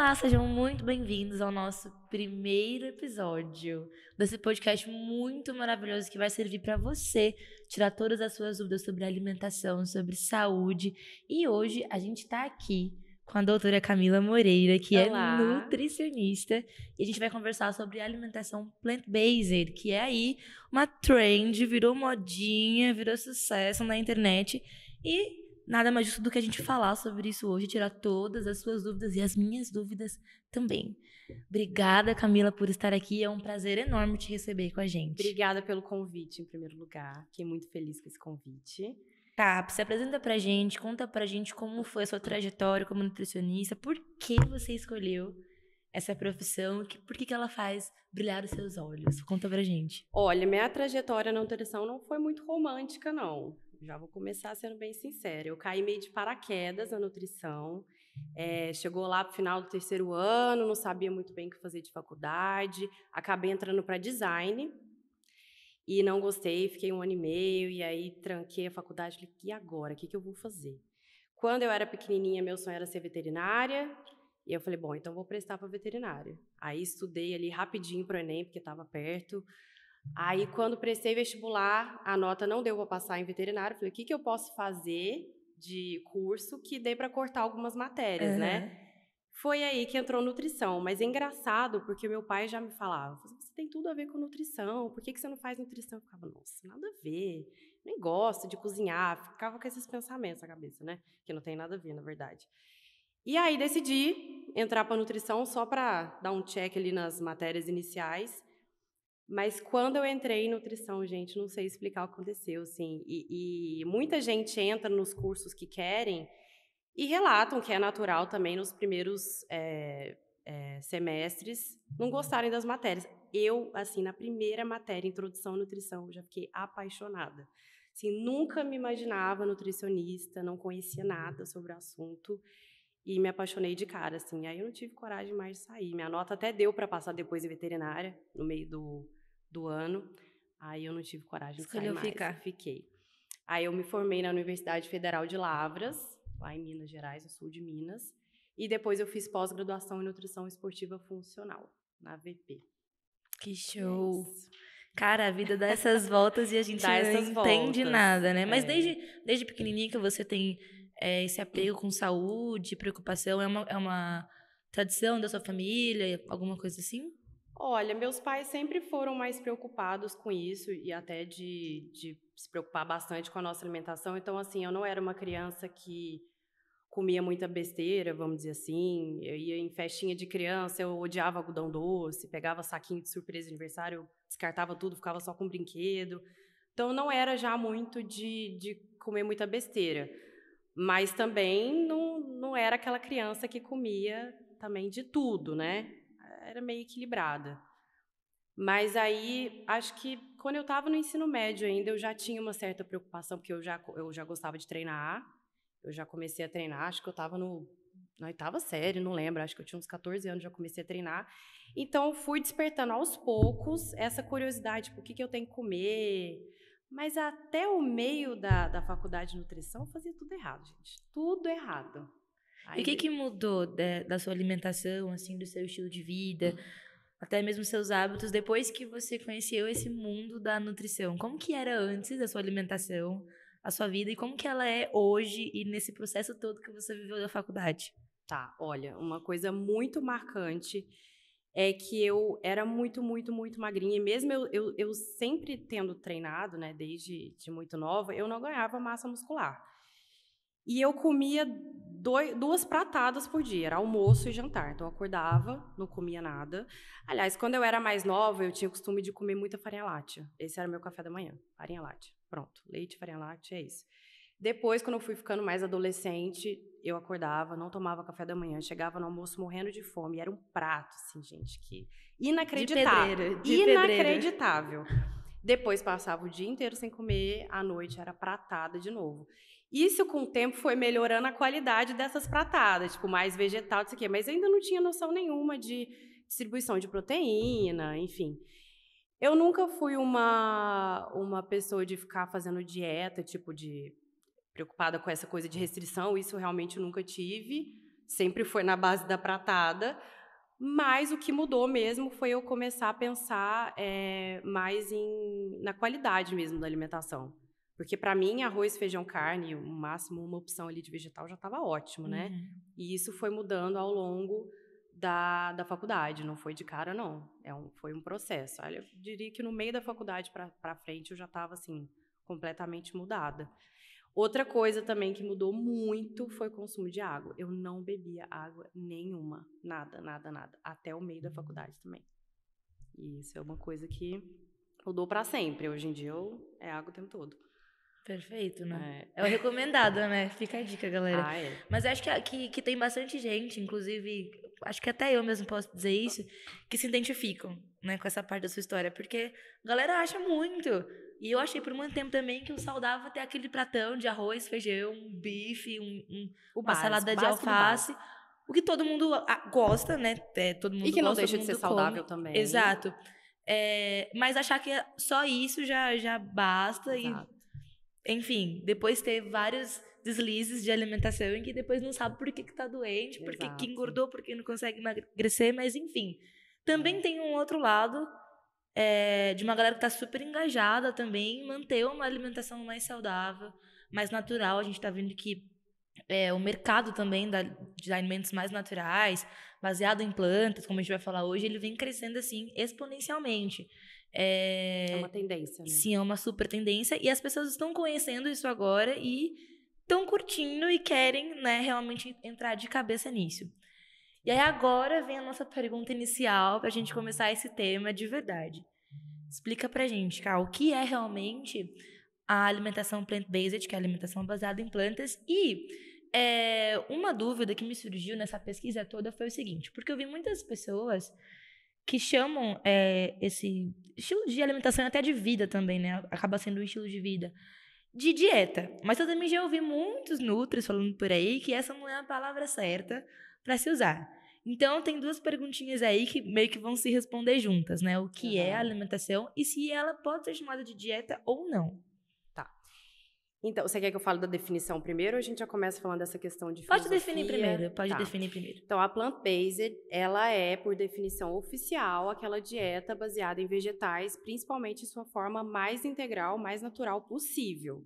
Olá, sejam muito bem-vindos ao nosso primeiro episódio desse podcast muito maravilhoso que vai servir para você tirar todas as suas dúvidas sobre alimentação, sobre saúde. E hoje a gente está aqui com a doutora Camila Moreira, que é Olá. nutricionista, e a gente vai conversar sobre alimentação plant-based, que é aí uma trend, virou modinha, virou sucesso na internet e nada mais justo do que a gente falar sobre isso hoje, tirar todas as suas dúvidas e as minhas dúvidas também. Obrigada, Camila, por estar aqui. É um prazer enorme te receber com a gente. Obrigada pelo convite, em primeiro lugar. Fiquei muito feliz com esse convite. Tá, se apresenta pra gente, conta pra gente como foi a sua trajetória como nutricionista, por que você escolheu essa profissão, por que ela faz brilhar os seus olhos. Conta pra gente. Olha, minha trajetória na nutrição não foi muito romântica, não. Já vou começar sendo bem sincera. Eu caí meio de paraquedas na nutrição. Chegou lá pro final do terceiro ano, não sabia muito bem o que fazer de faculdade. Acabei entrando para design e não gostei, fiquei 1 ano e meio, e aí tranquei a faculdade. Falei, e agora? O que eu vou fazer? Quando eu era pequenininha, meu sonho era ser veterinária. E eu falei, bom, então vou prestar para veterinária. Aí estudei ali rapidinho para o Enem, porque estava perto. Aí, quando prestei vestibular, a nota não deu para passar em veterinário. Falei, o que eu posso fazer de curso que dê para cortar algumas matérias, né? Foi aí que entrou nutrição. Mas é engraçado, porque meu pai já me falava, você tem tudo a ver com nutrição, por que você não faz nutrição? Eu ficava, nossa, nada a ver, nem gosto de cozinhar. Ficava com esses pensamentos na cabeça, né? Que não tem nada a ver, na verdade. E aí decidi entrar para nutrição só para dar um check ali nas matérias iniciais. Mas quando eu entrei em nutrição, gente, não sei explicar o que aconteceu, assim. E muita gente entra nos cursos que querem e relatam que é natural também nos primeiros semestres não gostarem das matérias. Eu, assim, na primeira matéria, Introdução à Nutrição, já fiquei apaixonada. Assim, nunca me imaginava nutricionista, não conhecia nada sobre o assunto. E me apaixonei de cara, assim. Aí eu não tive coragem mais de sair. Minha nota até deu para passar depois em veterinária, no meio do ano. Aí eu não tive coragem de sair mais. Ficar. Fiquei. Aí eu me formei na Universidade Federal de Lavras, lá em Minas Gerais, no sul de Minas. E depois eu fiz pós-graduação em Nutrição Esportiva Funcional, na AVP. Que show! Cara, a vida dá essas voltas e a gente não entende nada, né? Mas desde pequenininha que você tem esse apego com saúde, preocupação, é uma tradição da sua família, alguma coisa assim? Olha, meus pais sempre foram mais preocupados com isso e até de se preocupar bastante com a nossa alimentação. Então, assim, eu não era uma criança que comia muita besteira, vamos dizer assim. Eu ia em festinha de criança, eu odiava algodão doce, pegava saquinho de surpresa de aniversário, eu descartava tudo, ficava só com brinquedo. Então, não era já muito de comer muita besteira. Mas também não era aquela criança que comia também de tudo, né? Era meio equilibrada. Mas aí, acho que quando eu estava no ensino médio ainda, eu já tinha uma certa preocupação, porque eu já gostava de treinar. Eu já comecei a treinar, acho que eu estava na 8ª série, não lembro, acho que eu tinha uns 14 anos, já comecei a treinar. Então, eu fui despertando aos poucos essa curiosidade, tipo, o que eu tenho que comer. Mas até o meio da faculdade de nutrição, eu fazia tudo errado, gente. Tudo errado. E o que mudou da sua alimentação, assim, do seu estilo de vida, até mesmo seus hábitos, depois que você conheceu esse mundo da nutrição? Como que era antes da sua alimentação, a sua vida, e como que ela é hoje e nesse processo todo que você viveu da faculdade? Tá, olha, uma coisa muito marcante é que eu era muito, muito, muito magrinha. E mesmo eu sempre tendo treinado, né, desde muito nova, eu não ganhava massa muscular. E eu comia 2 pratadas por dia, era almoço e jantar. Então, eu acordava, não comia nada. Aliás, quando eu era mais nova, eu tinha o costume de comer muita farinha láctea. Esse era o meu café da manhã, farinha láctea. Pronto, leite, farinha láctea, é isso. Depois, quando eu fui ficando mais adolescente, eu acordava, não tomava café da manhã, chegava no almoço morrendo de fome. Era um prato, assim, gente, que inacreditável. De Inacreditável. Depois passava o dia inteiro sem comer, à noite era pratada de novo. Isso, com o tempo, foi melhorando a qualidade dessas pratadas, tipo, mais vegetal, isso aqui, mas eu ainda não tinha noção nenhuma de distribuição de proteína, enfim. Eu nunca fui uma pessoa de ficar fazendo dieta, tipo, de preocupada com essa coisa de restrição, isso eu realmente nunca tive. sempre foi na base da pratada, mas o que mudou mesmo foi eu começar a pensar mais na qualidade mesmo da alimentação. Porque, para mim, arroz, feijão, carne, o máximo uma opção ali de vegetal já estava ótimo, né? E isso foi mudando ao longo da faculdade, não foi de cara, não. Foi um processo. Olha, eu diria que no meio da faculdade para frente eu já estava, assim, completamente mudada. Outra coisa também que mudou muito foi o consumo de água. Eu não bebia água nenhuma, nada, nada, nada, até o meio da faculdade também. E isso é uma coisa que mudou para sempre. Hoje em dia é água o tempo todo. Perfeito, né? É o recomendado, né? Fica a dica, galera. Mas eu acho que tem bastante gente, inclusive, acho que até eu mesmo posso dizer isso, que se identificam, né, com essa parte da sua história, porque a galera acha muito. E eu achei por muito tempo também que o saudável é aquele pratão de arroz, feijão, bife, uma salada de alface. O que todo mundo gosta, né? Todo mundo e que não gosta, deixa de ser saudável também. Exato. Mas achar que só isso já basta. Exato. E, enfim, depois ter vários deslizes de alimentação em que depois não sabe por que tá doente, por que engordou, por que não consegue emagrecer, mas enfim. Também tem um outro lado de uma galera que tá super engajada também em manter uma alimentação mais saudável, mais natural. A gente tá vendo que o mercado também de alimentos mais naturais, baseado em plantas, como a gente vai falar hoje, ele vem crescendo assim exponencialmente. É uma tendência, né? Sim, é uma super tendência. E as pessoas estão conhecendo isso agora e estão curtindo e querem, né, realmente entrar de cabeça nisso. E aí agora vem a nossa pergunta inicial para a gente começar esse tema de verdade. Explica pra gente, Ká, o que é realmente a alimentação plant-based, que é a alimentação baseada em plantas. E uma dúvida que me surgiu nessa pesquisa toda foi o seguinte, porque eu vi muitas pessoas que chamam esse estilo de alimentação, até de vida também, né? Acaba sendo um estilo de vida, de dieta. Mas eu também já ouvi muitos nutris falando por aí que essa não é a palavra certa para se usar. Então, tem duas perguntinhas aí que meio que vão se responder juntas, né? O que é a alimentação e se ela pode ser chamada de dieta ou não. Tá. Então, você quer que eu fale da definição primeiro ou a gente já começa falando dessa questão de filosofia? Pode definir primeiro. Então, a plant-based, ela é, por definição oficial, aquela dieta baseada em vegetais, principalmente em sua forma mais integral, mais natural possível.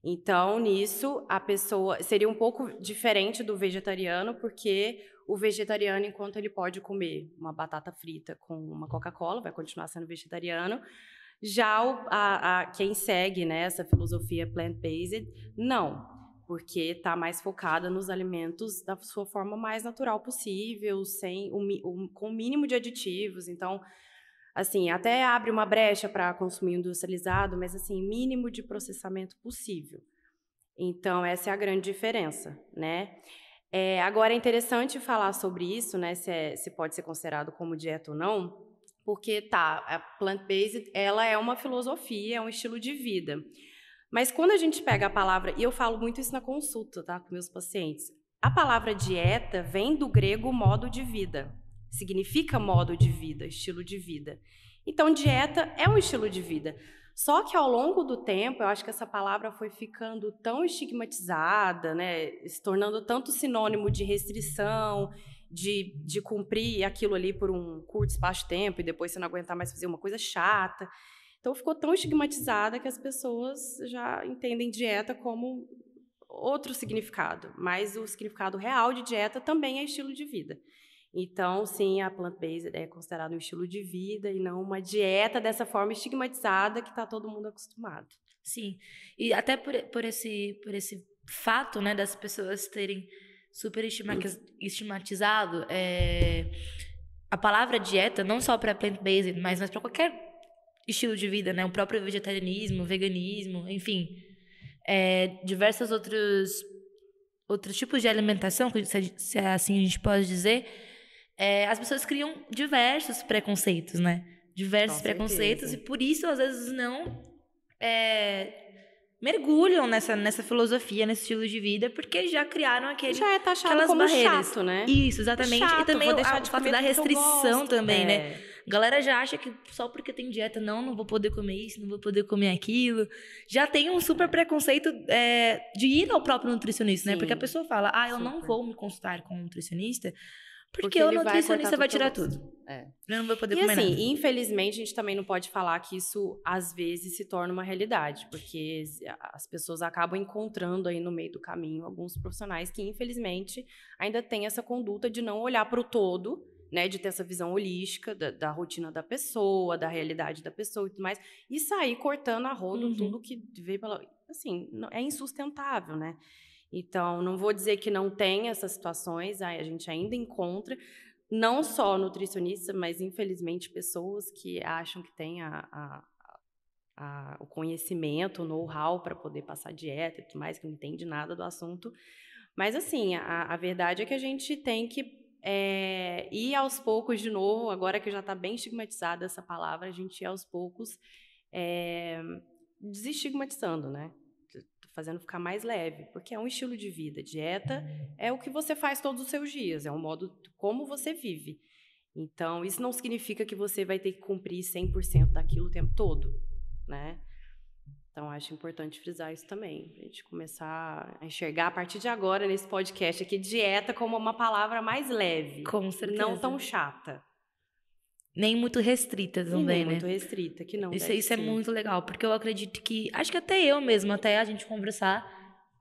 Então, nisso, a pessoa seria um pouco diferente do vegetariano, porque o vegetariano, enquanto ele pode comer uma batata frita com uma Coca-Cola, vai continuar sendo vegetariano. Já quem segue, né, essa filosofia plant-based, não, porque está mais focada nos alimentos da sua forma mais natural possível, com o mínimo de aditivos. Então, assim, até abre uma brecha para consumir industrializado, mas assim, mínimo de processamento possível. Então, essa é a grande diferença, né? Agora, é interessante falar sobre isso, né? Se pode ser considerado como dieta ou não, porque a plant-based, ela é uma filosofia, é um estilo de vida. Mas quando a gente pega a palavra, e eu falo muito isso na consulta, tá, com meus pacientes, a palavra dieta vem do grego modo de vida. Significa modo de vida, estilo de vida. Então, dieta é um estilo de vida. Só que ao longo do tempo, eu acho que essa palavra foi ficando tão estigmatizada, né, se tornando tanto sinônimo de restrição, de cumprir aquilo ali por um curto espaço de tempo e depois você não aguentar mais fazer uma coisa chata. Então, ficou tão estigmatizada que as pessoas já entendem dieta como outro significado. Mas o significado real de dieta também é estilo de vida. Então, sim, a plant-based é considerada um estilo de vida e não uma dieta dessa forma estigmatizada que está todo mundo acostumado. Sim, e até por esse fato, né, das pessoas terem super estigmatizado a palavra dieta, não só para plant-based, mas para qualquer estilo de vida, né, o próprio vegetarianismo, veganismo, enfim, diversos outros tipos de alimentação, se assim a gente pode dizer. As pessoas criam diversos preconceitos, né? Diversos preconceitos, e por isso, às vezes, não mergulham nessa filosofia, nesse estilo de vida, porque já criaram já taxado aquelas como barreiras. Chato, né? Isso, exatamente. Chato, e também o fato da restrição também, né? A galera já acha que só porque tem dieta, não vou poder comer isso, não vou poder comer aquilo. Já tem um super preconceito de ir ao próprio nutricionista, né? Porque a pessoa fala, eu não vou me consultar com um nutricionista, porque o nutricionista vai tirar tudo. Eu não vou poder comer nada. Infelizmente, a gente também não pode falar que isso, às vezes, se torna uma realidade, porque as pessoas acabam encontrando aí no meio do caminho alguns profissionais que, infelizmente, ainda têm essa conduta de não olhar para o todo, né, de ter essa visão holística da rotina da pessoa, da realidade da pessoa e tudo mais, e sair cortando a rodo tudo que veio pela... Assim, é insustentável, né? Então, não vou dizer que não tem essas situações, a gente ainda encontra, não só nutricionistas, mas, infelizmente, pessoas que acham que têm o conhecimento, o know-how para poder passar dieta e tudo mais, que não entende nada do assunto. Mas, assim, a verdade é que a gente tem que ir aos poucos, de novo, agora que já está bem estigmatizada essa palavra, a gente ir aos poucos desestigmatizando, né? Fazendo ficar mais leve, porque é um estilo de vida. Dieta é o que você faz todos os seus dias, é um modo como você vive. Então, isso não significa que você vai ter que cumprir 100% daquilo o tempo todo, né? Então, acho importante frisar isso também, a gente começar a enxergar a partir de agora, nesse podcast aqui, dieta como uma palavra mais leve. Com certeza. Não tão chata. Nem muito restrita também, nem muito restrita, que não isso deve é ser. muito legal, porque eu acredito que... Acho que até eu mesmo, até a gente conversar,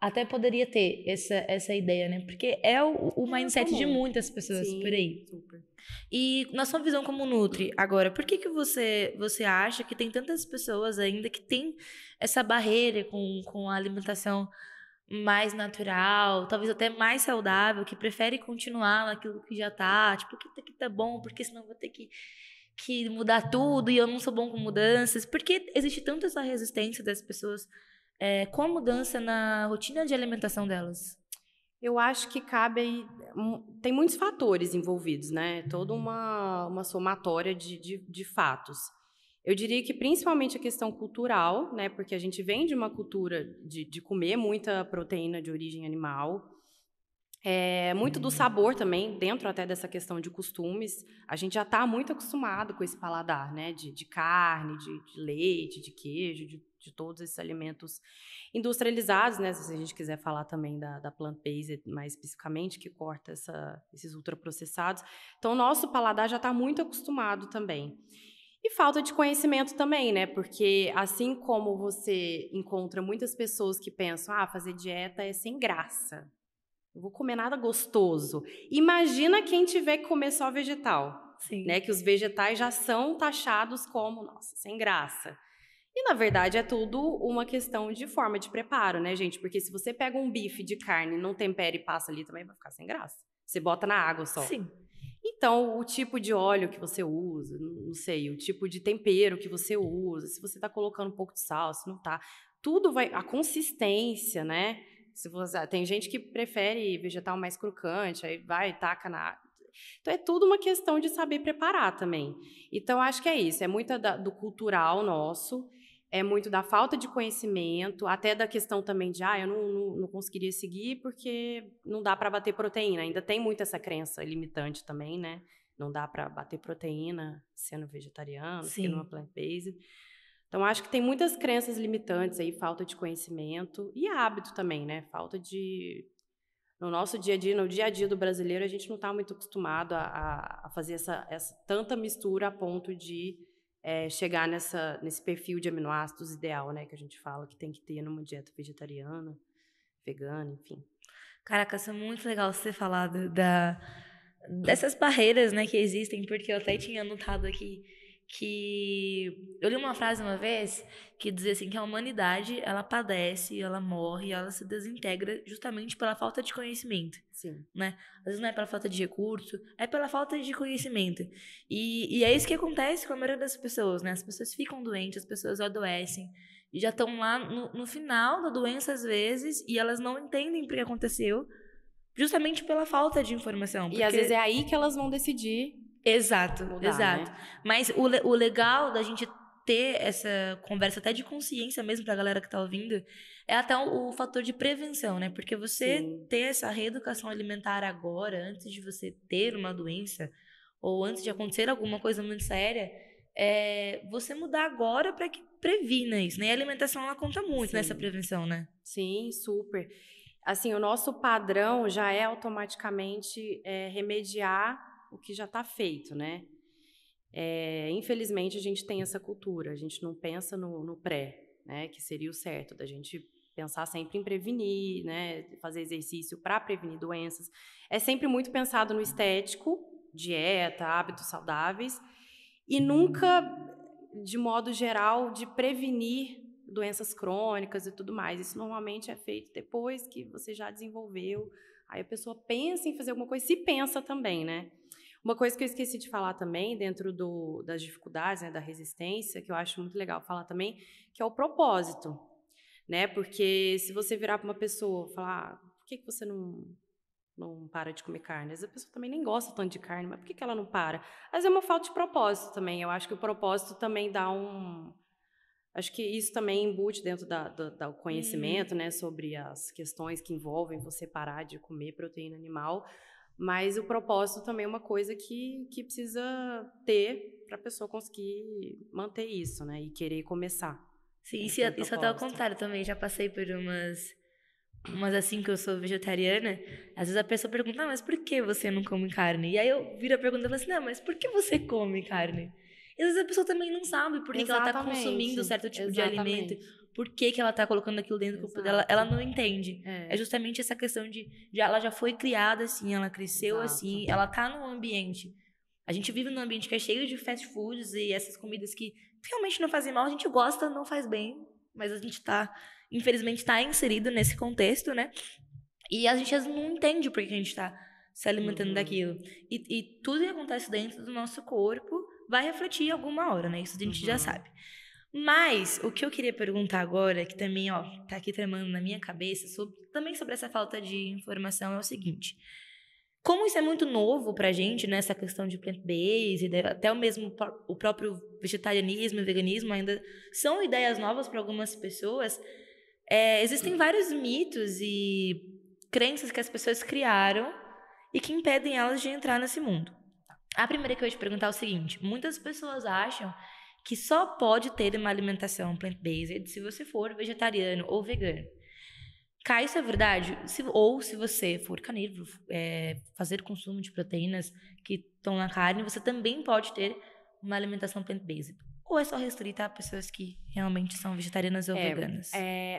até poderia ter essa ideia, né? Porque é o mindset de muitas pessoas. Sim, por aí. Super. E na sua visão como Nutri, agora, por que você acha que tem tantas pessoas ainda que tem essa barreira com a alimentação mais natural, talvez até mais saudável, que prefere continuar naquilo que já tá, tipo, que tá bom, porque senão eu vou ter que mudar tudo e eu não sou bom com mudanças? Por que existe tanto essa resistência das pessoas com a mudança na rotina de alimentação delas? Eu acho que cabe aí... Tem muitos fatores envolvidos, né? Toda uma somatória de fatos. Eu diria que principalmente a questão cultural, né? Porque a gente vem de uma cultura de comer muita proteína de origem animal. Muito do sabor também, dentro até dessa questão de costumes. A gente já está muito acostumado com esse paladar, né? De carne, de leite, de queijo, de todos esses alimentos industrializados, né? Se a gente quiser falar também da plant-based mais especificamente, que corta esses ultraprocessados. Então, o nosso paladar já está muito acostumado também. E falta de conhecimento também, né? Porque assim como você encontra muitas pessoas que pensam, fazer dieta é sem graça. Não vou comer nada gostoso. Imagina quem tiver que comer só vegetal. Sim. Né? Que os vegetais já são taxados como, nossa, sem graça. E, na verdade, é tudo uma questão de forma de preparo, né, gente? Porque se você pega um bife de carne, não tempera e passa ali, também vai ficar sem graça. Você bota na água só. Sim. Então, o tipo de óleo que você usa, não sei, o tipo de tempero que você usa, se você está colocando um pouco de sal, se não está, tudo vai... A consistência, né? Tem gente que prefere vegetal mais crocante, aí vai e taca na... Então, é tudo uma questão de saber preparar também. Então, acho que é isso. É muito do cultural nosso, é muito da falta de conhecimento, até da questão também de, eu não conseguiria seguir porque não dá para bater proteína. Ainda tem muito essa crença limitante também, né? Não dá para bater proteína sendo vegetariano, sendo uma plant-based. Então, acho que tem muitas crenças limitantes aí, falta de conhecimento e hábito também, né? Falta de... No nosso dia a dia, no dia a dia do brasileiro, a gente não está muito acostumado a fazer essa tanta mistura a ponto de chegar nesse perfil de aminoácidos ideal, né? Que a gente fala que tem que ter numa dieta vegetariana, vegana, enfim. Caraca, isso é muito legal você falar dessas barreiras, né, que existem, porque eu até tinha anotado aqui que eu li uma frase uma vez que dizia assim que a humanidade, ela padece, ela morre, ela se desintegra justamente pela falta de conhecimento. Sim. Né? Às vezes não é pela falta de recurso, é pela falta de conhecimento. E é isso que acontece com a maioria das pessoas, né? As pessoas ficam doentes, as pessoas adoecem, e já estão lá no final da doença às vezes, e elas não entendem por que aconteceu, justamente pela falta de informação. E às vezes é aí que elas vão decidir. Exato, mudar, exato. Né? Mas o legal da gente ter essa conversa até de consciência mesmo pra galera que tá ouvindo é até o fator de prevenção, né? Porque você ter essa reeducação alimentar agora, antes de você ter uma doença ou antes de acontecer alguma coisa muito séria, você mudar agora para que previna isso, né? E a alimentação, ela conta muito Sim. nessa prevenção, né? Sim, super. Assim, o nosso padrão já é automaticamente remediar o que já está feito, né? Infelizmente, a gente tem essa cultura, a gente não pensa no pré, né? Que seria o certo, da gente pensar sempre em prevenir, né? Fazer exercício para prevenir doenças. É sempre muito pensado no estético, dieta, hábitos saudáveis, e nunca, de modo geral, de prevenir doenças crônicas e tudo mais. Isso normalmente é feito depois que você já desenvolveu. Aí a pessoa pensa em fazer alguma coisa, se pensa também, né? Uma coisa que eu esqueci de falar também, dentro das dificuldades, né, da resistência, que eu acho muito legal falar também, que é o propósito, né? Porque se você virar para uma pessoa e falar, por que você não para de comer carne? Às vezes a pessoa também nem gosta tanto de carne, mas por que ela não para? Às vezes é uma falta de propósito também. Eu acho que o propósito também dá Acho que isso também embute dentro do conhecimento, né, sobre as questões que envolvem você parar de comer proteína animal, mas o propósito também é uma coisa que precisa ter para a pessoa conseguir manter isso, né, e querer começar. Sim, Tem que ter um isso até ao propósito. contrário também. Já passei por umas assim que eu sou vegetariana. Às vezes a pessoa pergunta, mas por que você não come carne? E aí eu viro a pergunta e falo assim, não, mas por que você come carne? E às vezes a pessoa também não sabe por que ela está consumindo certo tipo de alimento, por que ela está colocando aquilo dentro do corpo dela, ela não entende. É justamente essa questão de ela já foi criada assim, ela cresceu assim, ela tá num ambiente. A gente vive num ambiente que é cheio de fast foods e essas comidas que realmente não fazem mal, a gente gosta, não faz bem, mas a gente infelizmente está inserido nesse contexto, né? E a gente às vezes não entende por que a gente está se alimentando daquilo. E tudo que acontece dentro do nosso corpo vai refletir alguma hora, né? Isso a gente já sabe. Mas o que eu queria perguntar agora, que também, ó, tá aqui tramando na minha cabeça, também sobre essa falta de informação, é o seguinte. Como isso é muito novo pra gente, né, essa questão de plant-based, até o próprio vegetarianismo e veganismo ainda são ideias novas para algumas pessoas, existem vários mitos e crenças que as pessoas criaram e que impedem elas de entrar nesse mundo. A primeira que eu ia te perguntar é o seguinte: muitas pessoas acham que só pode ter uma alimentação plant-based se você for vegetariano ou vegano. Cá, isso é verdade? Ou se você for carnívoro, fazer consumo de proteínas que estão na carne, você também pode ter uma alimentação plant-based. Ou é só restrita a pessoas que realmente são vegetarianas ou veganas?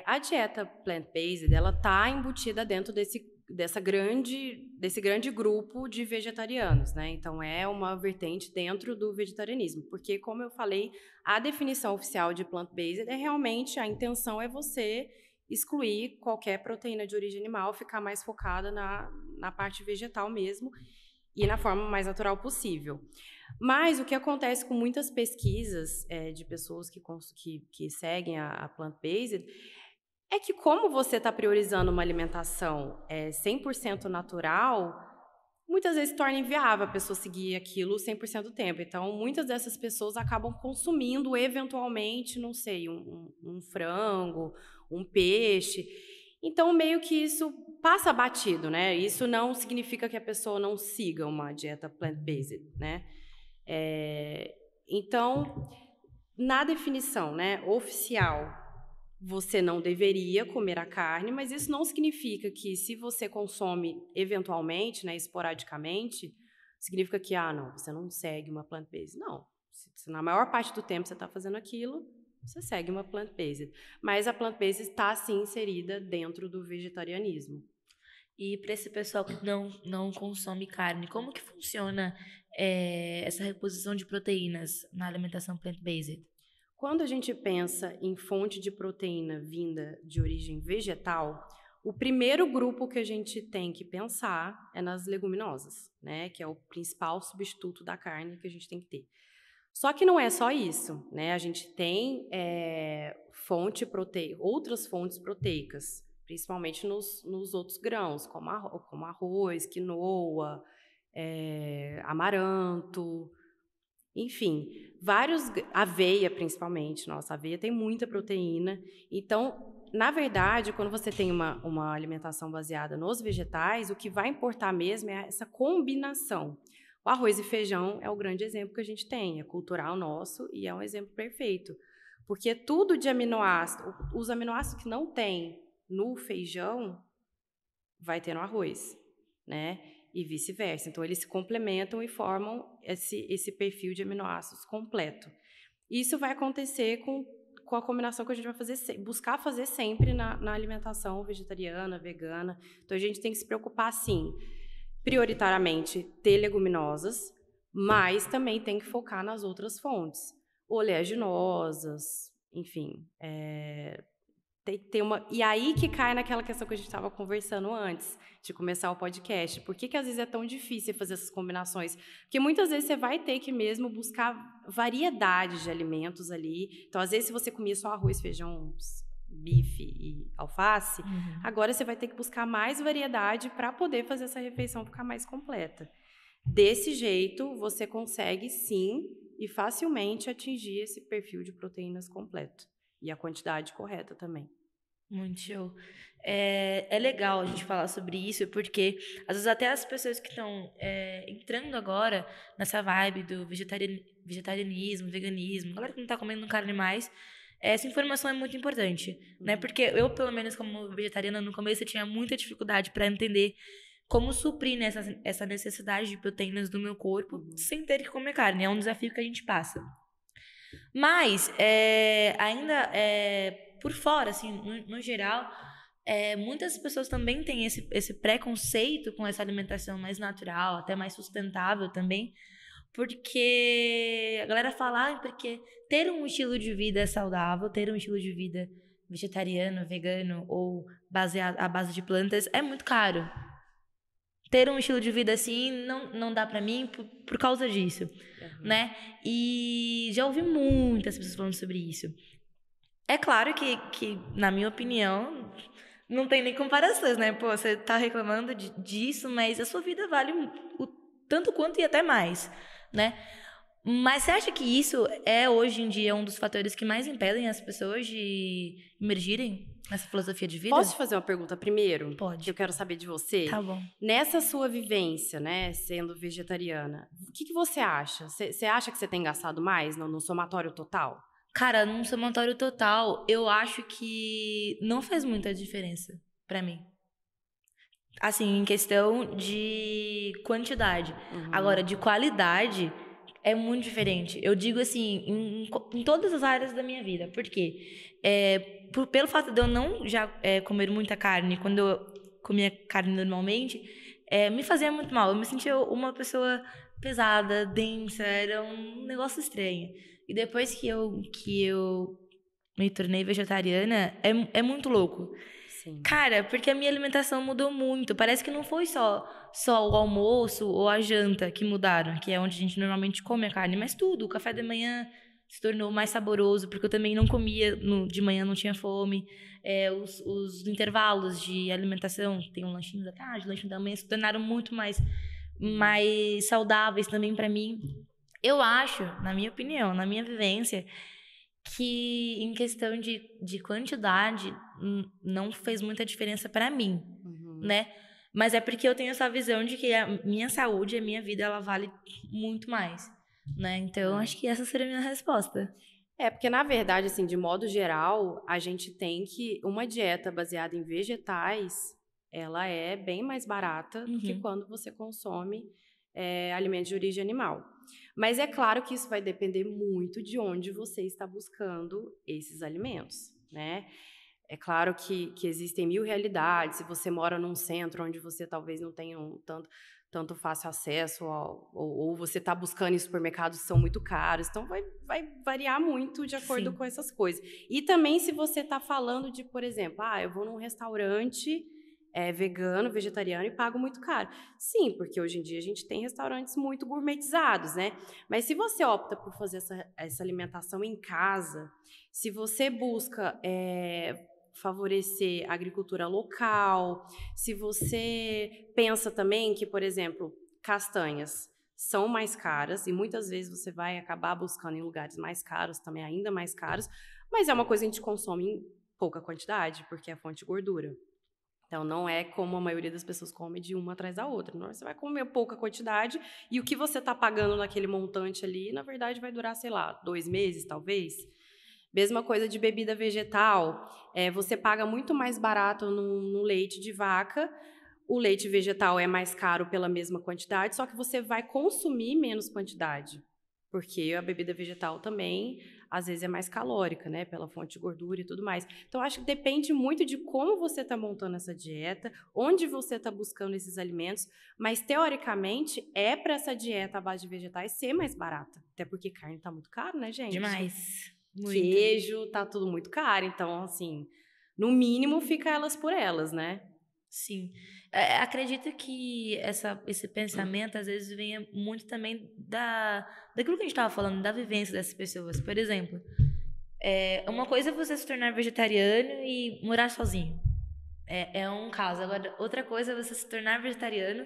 A dieta plant-based, ela tá embutida dentro desse grande grupo de vegetarianos, né? Então, é uma vertente dentro do vegetarianismo. Porque, como eu falei, a definição oficial de plant-based realmente, a intenção é você excluir qualquer proteína de origem animal, ficar mais focada na parte vegetal mesmo e na forma mais natural possível. Mas o que acontece com muitas pesquisas de pessoas que seguem a plant-based é que, como você está priorizando uma alimentação 100% natural, muitas vezes torna inviável a pessoa seguir aquilo 100% do tempo. Então, muitas dessas pessoas acabam consumindo, eventualmente, não sei, um frango, um peixe. Então, meio que isso passa batido, né? Isso não significa que a pessoa não siga uma dieta plant-based, né? Então, na definição, né, oficial, você não deveria comer a carne, mas isso não significa que, se você consome eventualmente, né, esporadicamente, significa que, não, você não segue uma plant-based. Não. Se na maior parte do tempo você está fazendo aquilo, você segue uma plant-based. Mas a plant-based está, sim, inserida dentro do vegetarianismo. E para esse pessoal que não consome carne, como que funciona essa reposição de proteínas na alimentação plant-based? Quando a gente pensa em fonte de proteína vinda de origem vegetal, o primeiro grupo que a gente tem que pensar é nas leguminosas, né? Que é o principal substituto da carne que a gente tem que ter. Só que não é só isso, né? A gente tem outras fontes proteicas, principalmente nos outros grãos, como arroz, quinoa, amaranto, enfim, aveia principalmente. Nossa, a aveia tem muita proteína. Então, na verdade, quando você tem uma alimentação baseada nos vegetais, o que vai importar mesmo é essa combinação. O arroz e feijão é o grande exemplo que a gente tem, é cultural nosso e é um exemplo perfeito. Porque tudo de aminoácido, os aminoácidos que não tem no feijão, vai ter no arroz, né? E vice-versa. Então, eles se complementam e formam esse perfil de aminoácidos completo. Isso vai acontecer com a combinação que a gente vai fazer, buscar fazer sempre na alimentação vegetariana, vegana. Então, a gente tem que se preocupar, sim, prioritariamente, ter leguminosas, mas também tem que focar nas outras fontes. Oleaginosas, enfim. Tem que ter uma... E aí que cai naquela questão que a gente estava conversando antes de começar o podcast. Por que às vezes é tão difícil fazer essas combinações? Porque muitas vezes você vai ter que mesmo buscar variedade de alimentos ali. Então, às vezes, se você comia só arroz, feijão, bife e alface, agora você vai ter que buscar mais variedade para poder fazer essa refeição ficar mais completa. Desse jeito, você consegue, sim, e facilmente atingir esse perfil de proteínas completo. E a quantidade correta também. Muito show. É legal a gente falar sobre isso, porque às vezes até as pessoas que estão entrando agora nessa vibe do vegetarianismo, veganismo, a galera que não está comendo carne mais, essa informação é muito importante, né? Porque eu, pelo menos como vegetariana, no começo eu tinha muita dificuldade para entender como suprir essa necessidade de proteínas do meu corpo sem ter que comer carne. É um desafio que a gente passa. Mas, ainda por fora, assim, no geral, muitas pessoas também têm esse preconceito com essa alimentação mais natural, até mais sustentável também, porque a galera fala, porque ter um estilo de vida saudável, ter um estilo de vida vegetariano, vegano ou à base de plantas é muito caro. Ter um estilo de vida assim não dá pra mim por causa disso, né? E já ouvi muitas pessoas falando sobre isso. É claro que na minha opinião, não tem nem comparações, né? Pô, você tá reclamando disso, mas a sua vida vale o tanto quanto e até mais, né? Mas você acha que isso hoje em dia, um dos fatores que mais impedem as pessoas de emergirem nessa filosofia de vida? Posso te fazer uma pergunta primeiro? Pode. Que eu quero saber de você. Tá bom. Nessa sua vivência, né, sendo vegetariana, o que você acha? Você acha que você tem gastado mais no somatório total? Cara, num somatório total, eu acho que não faz muita diferença pra mim. Assim, em questão de quantidade. Agora, de qualidade, é muito diferente. Eu digo assim, em todas as áreas da minha vida. Por quê? Pelo fato de eu não já comer muita carne, quando eu comia carne normalmente, me fazia muito mal. Eu me sentia uma pessoa pesada, densa, era um negócio estranho. E depois que eu me tornei vegetariana, é muito louco. Sim. Cara, porque a minha alimentação mudou muito. Parece que não foi só o almoço ou a janta que mudaram, que é onde a gente normalmente come a carne, mas tudo. O café da manhã se tornou mais saboroso, porque eu também não comia de manhã, não tinha fome. Os intervalos de alimentação, tem um lanchinho da tarde, lanchinho da manhã, se tornaram muito mais saudáveis também para mim. Eu acho, na minha opinião, na minha vivência, que em questão de quantidade não fez muita diferença para mim, né? Mas é porque eu tenho essa visão de que a minha saúde, a minha vida, ela vale muito mais, né? Então, acho que essa seria a minha resposta. Porque na verdade, assim, de modo geral, a gente tem que uma dieta baseada em vegetais, ela é bem mais barata do que quando você consome alimentos de origem animal. Mas é claro que isso vai depender muito de onde você está buscando esses alimentos, né? É claro que existem mil realidades. Se você mora num centro onde você talvez não tenha tanto fácil acesso, ou você está buscando em supermercados que são muito caros. Então, vai variar muito de acordo com essas coisas. E também se você está falando de, por exemplo, eu vou num restaurante vegano, vegetariano e pago muito caro. Sim, porque hoje em dia a gente tem restaurantes muito gourmetizados, né? Mas se você opta por fazer essa alimentação em casa, se você busca favorecer a agricultura local, se você pensa também que, por exemplo, castanhas são mais caras e muitas vezes você vai acabar buscando em lugares mais caros, também ainda mais caros, mas é uma coisa que a gente consome em pouca quantidade, porque é fonte de gordura. Então, não é como a maioria das pessoas come de uma atrás da outra. Não, você vai comer pouca quantidade e o que você está pagando naquele montante ali, na verdade, vai durar, sei lá, 2 meses, talvez. Mesma coisa de bebida vegetal. Você paga muito mais barato no leite de vaca. O leite vegetal é mais caro pela mesma quantidade, só que você vai consumir menos quantidade. Porque a bebida vegetal também, às vezes, é mais calórica, né? Pela fonte de gordura e tudo mais. Então, acho que depende muito de como você está montando essa dieta, onde você está buscando esses alimentos, mas, teoricamente, é para essa dieta à base de vegetais ser mais barata. Até porque carne está muito caro, né, gente? Demais. Muito. Queijo, tá tudo muito caro. Então, assim, no mínimo, fica elas por elas, né? Sim. Acredito que esse pensamento, às vezes, venha muito também daquilo que a gente estava falando, da vivência dessas pessoas. Por exemplo, uma coisa é você se tornar vegetariano e morar sozinho. É um caso. Agora, outra coisa é você se tornar vegetariano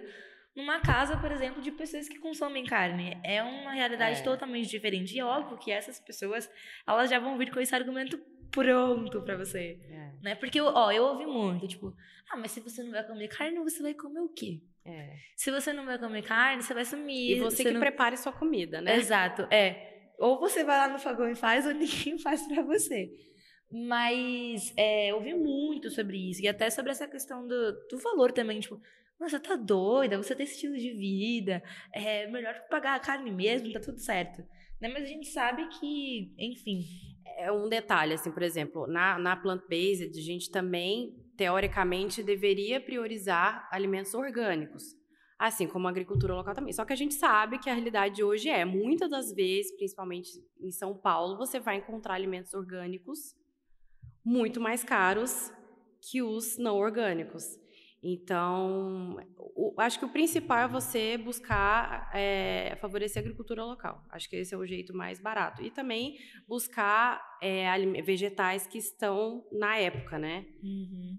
numa casa, por exemplo, de pessoas que consomem carne. É uma realidade totalmente diferente. E é óbvio que essas pessoas, elas já vão vir com esse argumento pronto pra você. Né? Porque, eu ouvi muito, tipo, mas se você não vai comer carne, você vai comer o quê? Se você não vai comer carne, você vai sumir. E você que prepare sua comida, né? Exato, Ou você vai lá no fogão e faz, ou ninguém faz pra você. Mas eu ouvi muito sobre isso. E até sobre essa questão do valor também. Tipo, nossa, tá doida? Você tem esse estilo de vida. É melhor pagar a carne mesmo, tá tudo certo. Né? Mas a gente sabe que, enfim. É um detalhe, assim, por exemplo, na plant-based, a gente também, teoricamente, deveria priorizar alimentos orgânicos. Assim como a agricultura local também. Só que a gente sabe que a realidade hoje muitas das vezes, principalmente em São Paulo, você vai encontrar alimentos orgânicos muito mais caros que os não orgânicos. Então, acho que o principal é você buscar favorecer a agricultura local. Acho que esse é o jeito mais barato. E também buscar vegetais que estão na época, né? Uhum.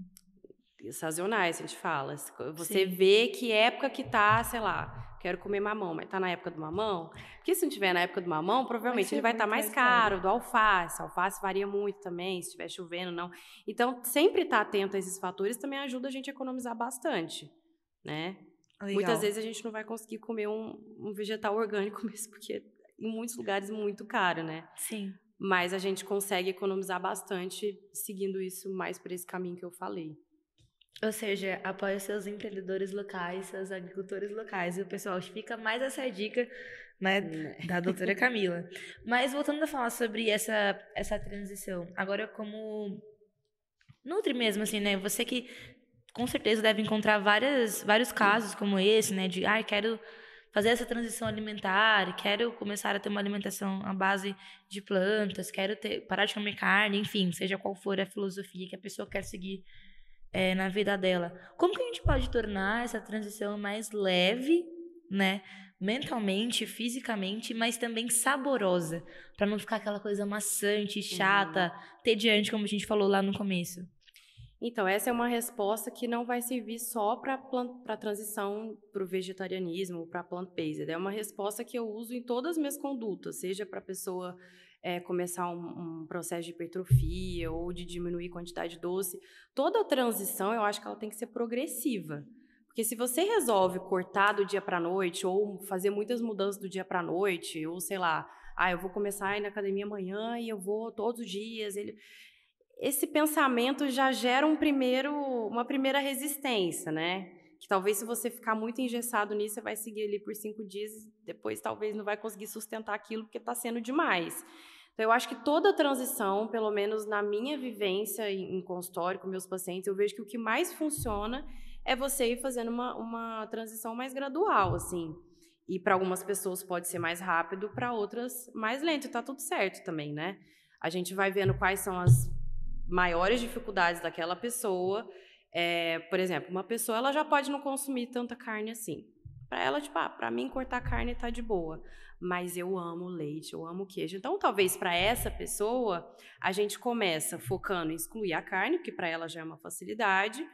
Sazonais, a gente fala. Você Sim. vê que época que tá, sei lá, quero comer mamão, mas tá na época do mamão? Porque se não tiver na época do mamão, provavelmente ele vai estar mais caro. Do alface. Alface varia muito também, se estiver chovendo, não. Então, sempre estar atento a esses fatores também ajuda a gente a economizar bastante, né? Legal. Muitas vezes a gente não vai conseguir comer um vegetal orgânico mesmo, porque em muitos lugares é muito caro, né? Sim. Mas a gente consegue economizar bastante seguindo isso mais por esse caminho que eu falei. Ou seja, apoia seus empreendedores locais, seus agricultores locais. E o pessoal fica mais essa dica, né, da doutora Camila. Mas voltando a falar sobre essa transição, agora como nutri mesmo, assim, né? Você que com certeza deve encontrar vários casos como esse, né? De, quero fazer essa transição alimentar, quero começar a ter uma alimentação à base de plantas, quero parar de comer carne, enfim, seja qual for a filosofia que a pessoa quer seguir na vida dela. Como que a gente pode tornar essa transição mais leve, né? Mentalmente, fisicamente, mas também saborosa, para não ficar aquela coisa maçante, chata, tediante, como a gente falou lá no começo. Então, essa é uma resposta que não vai servir só para a transição para o vegetarianismo, para a plant-based. É uma resposta que eu uso em todas as minhas condutas, seja para a pessoa começar um processo de hipertrofia ou de diminuir a quantidade de doce. Toda a transição, eu acho que ela tem que ser progressiva. Porque se você resolve cortar do dia para a noite ou fazer muitas mudanças do dia para a noite, ou sei lá, eu vou começar a ir na academia amanhã e eu vou todos os dias... Esse pensamento já gera uma primeira resistência, né? Que talvez se você ficar muito engessado nisso, você vai seguir ali por 5 dias e depois talvez não vai conseguir sustentar aquilo porque está sendo demais. Então, eu acho que toda transição, pelo menos na minha vivência em consultório com meus pacientes, eu vejo que o que mais funciona é você ir fazendo uma transição mais gradual, assim. E para algumas pessoas pode ser mais rápido, para outras mais lento. E tá tudo certo também, né? A gente vai vendo quais são as maiores dificuldades daquela pessoa. Por exemplo, uma pessoa ela já pode não consumir tanta carne assim. Para ela, tipo, para mim cortar carne tá de boa. Mas eu amo leite, eu amo queijo. Então, talvez para essa pessoa, a gente começa focando em excluir a carne, que para ela já é uma facilidade.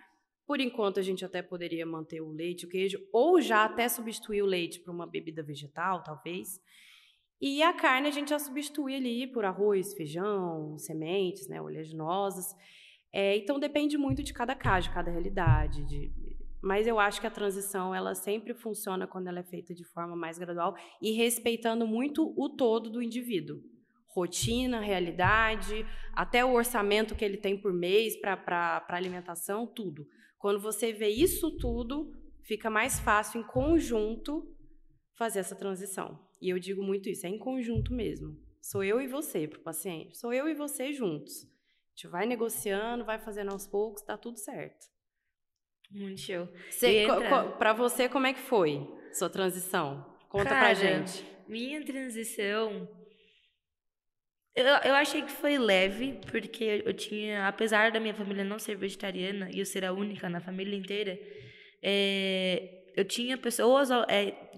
Por enquanto, a gente até poderia manter o leite, o queijo, ou já até substituir o leite por uma bebida vegetal, talvez. E a carne a gente já substitui ali por arroz, feijão, sementes, né, oleaginosas. Então, depende muito de cada caso, de cada realidade. Mas eu acho que a transição, ela sempre funciona quando ela é feita de forma mais gradual e respeitando muito o todo do indivíduo. Rotina, realidade, até o orçamento que ele tem por mês para alimentação, tudo. Quando você vê isso tudo, fica mais fácil, em conjunto, fazer essa transição. E eu digo muito isso, é em conjunto mesmo. Sou eu e você para o paciente. Sou eu e você juntos. A gente vai negociando, vai fazendo aos poucos, tá tudo certo. Muito show. Para você, como é que foi sua transição? Conta pra gente. Minha transição, eu achei que foi leve, porque eu tinha, apesar da minha família não ser vegetariana e eu ser a única na família inteira, eu tinha pessoas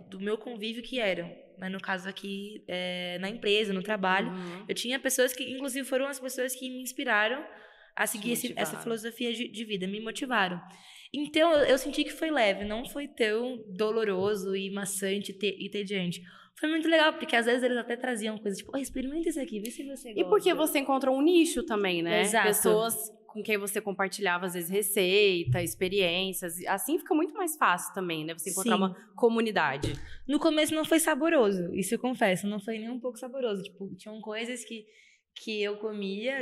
do meu convívio que eram, mas no caso aqui, na empresa, no trabalho, eu tinha pessoas que, inclusive, foram as pessoas que me inspiraram a seguir essa filosofia de vida, me motivaram. Então, eu senti que foi leve, não foi tão doloroso e maçante e tediante. Foi muito legal, porque às vezes eles até traziam coisas tipo, experimenta isso aqui, vê se você gosta. E porque você encontrou um nicho também, né? Exato. Pessoas com quem você compartilhava, às vezes, receita, experiências. Assim fica muito mais fácil também, né? Você encontrar uma comunidade. No começo não foi saboroso, isso eu confesso, não foi nem um pouco saboroso. Tipo, tinham coisas que eu comia,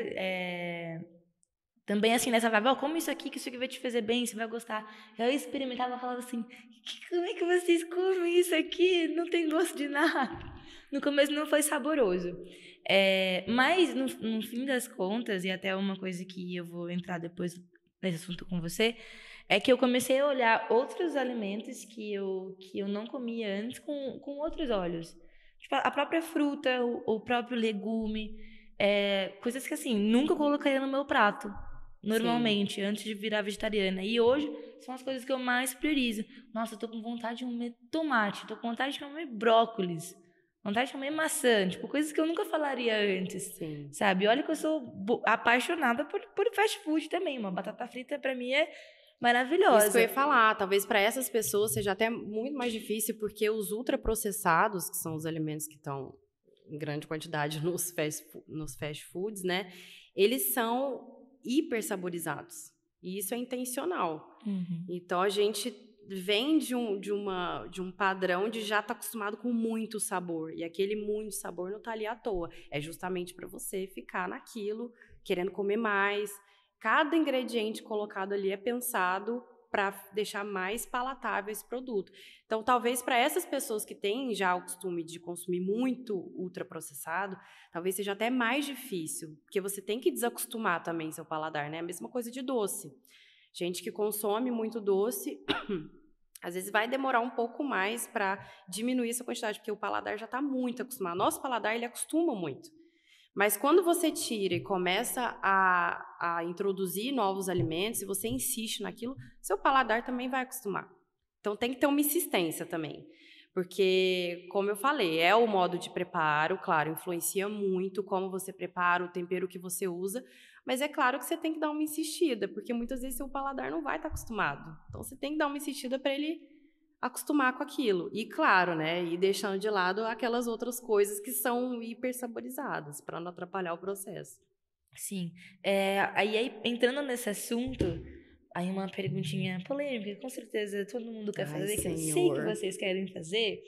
também assim, nessa vibe, come isso aqui, que isso aqui vai te fazer bem, você vai gostar. Eu experimentava e falava assim, como é que vocês comem isso aqui? Não tem gosto de nada. No começo não foi saboroso. Mas, no fim das contas, e até uma coisa que eu vou entrar depois nesse assunto com você, é que eu comecei a olhar outros alimentos que eu não comia antes com outros olhos. Tipo, a própria fruta, o próprio legume, coisas que, assim, nunca colocaria no meu prato. Normalmente, antes de virar vegetariana. E hoje, são as coisas que eu mais priorizo. Nossa, eu tô com vontade de comer tomate, tô com vontade de comer brócolis, vontade de comer maçã, tipo, coisas que eu nunca falaria antes, sabe? Olha que eu sou apaixonada por fast food também. Uma batata frita, pra mim, é maravilhosa. Isso que eu ia falar. Talvez para essas pessoas seja até muito mais difícil, porque os ultraprocessados, que são os alimentos que estão em grande quantidade nos fast foods, né? Eles são hiper saborizados. E isso é intencional. Então, a gente vem de um padrão de já estar acostumado com muito sabor. E aquele muito sabor não está ali à toa. É justamente para você ficar naquilo, querendo comer mais. Cada ingrediente colocado ali é pensado para deixar mais palatável esse produto. Então, talvez para essas pessoas que têm já o costume de consumir muito ultraprocessado, talvez seja até mais difícil, porque você tem que desacostumar também seu paladar, né? A mesma coisa de doce. Gente que consome muito doce, às vezes vai demorar um pouco mais para diminuir essa quantidade, porque o paladar já está muito acostumado. Nosso paladar, ele acostuma muito. Mas quando você tira e começa a introduzir novos alimentos, se você insiste naquilo, seu paladar também vai acostumar. Então, tem que ter uma insistência também. Porque, como eu falei, é o modo de preparo, claro, influencia muito como você prepara, o tempero que você usa, mas é claro que você tem que dar uma insistida, porque muitas vezes seu paladar não vai estar acostumado. Então, você tem que dar uma insistida para ele acostumar com aquilo. E, claro, né, ir deixando de lado aquelas outras coisas que são hiper saborizadas, para não atrapalhar o processo. Sim. Aí, entrando nesse assunto, aí uma perguntinha polêmica, com certeza todo mundo quer fazer, que eu sei que vocês querem fazer,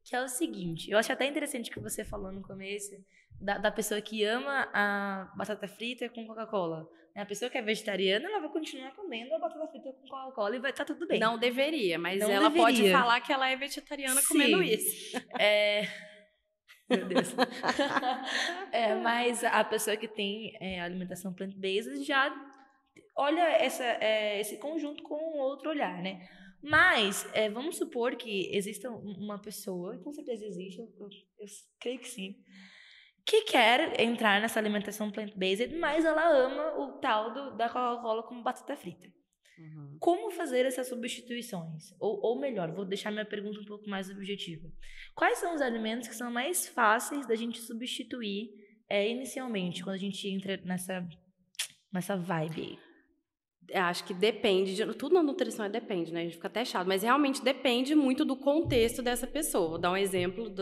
que é o seguinte, eu acho até interessante que você falou no começo da pessoa que ama a batata frita com Coca-Cola. A pessoa que é vegetariana, ela vai continuar comendo a batata frita com Coca-Cola e vai estar tudo bem. Não deveria, mas ela pode falar que ela é vegetariana comendo isso. Meu Deus. Mas a pessoa que tem alimentação plant-based já olha esse conjunto com outro olhar, né? Mas vamos supor que exista uma pessoa, com certeza existe, eu creio que sim, que quer entrar nessa alimentação plant-based, mas ela ama o tal da Coca-Cola como batata frita. Como fazer essas substituições? Ou melhor, vou deixar minha pergunta um pouco mais objetiva. Quais são os alimentos que são mais fáceis da gente substituir inicialmente, quando a gente entra nessa vibe? Acho que depende, tudo na nutrição depende, né? A gente fica até chato, mas realmente depende muito do contexto dessa pessoa. Vou dar um exemplo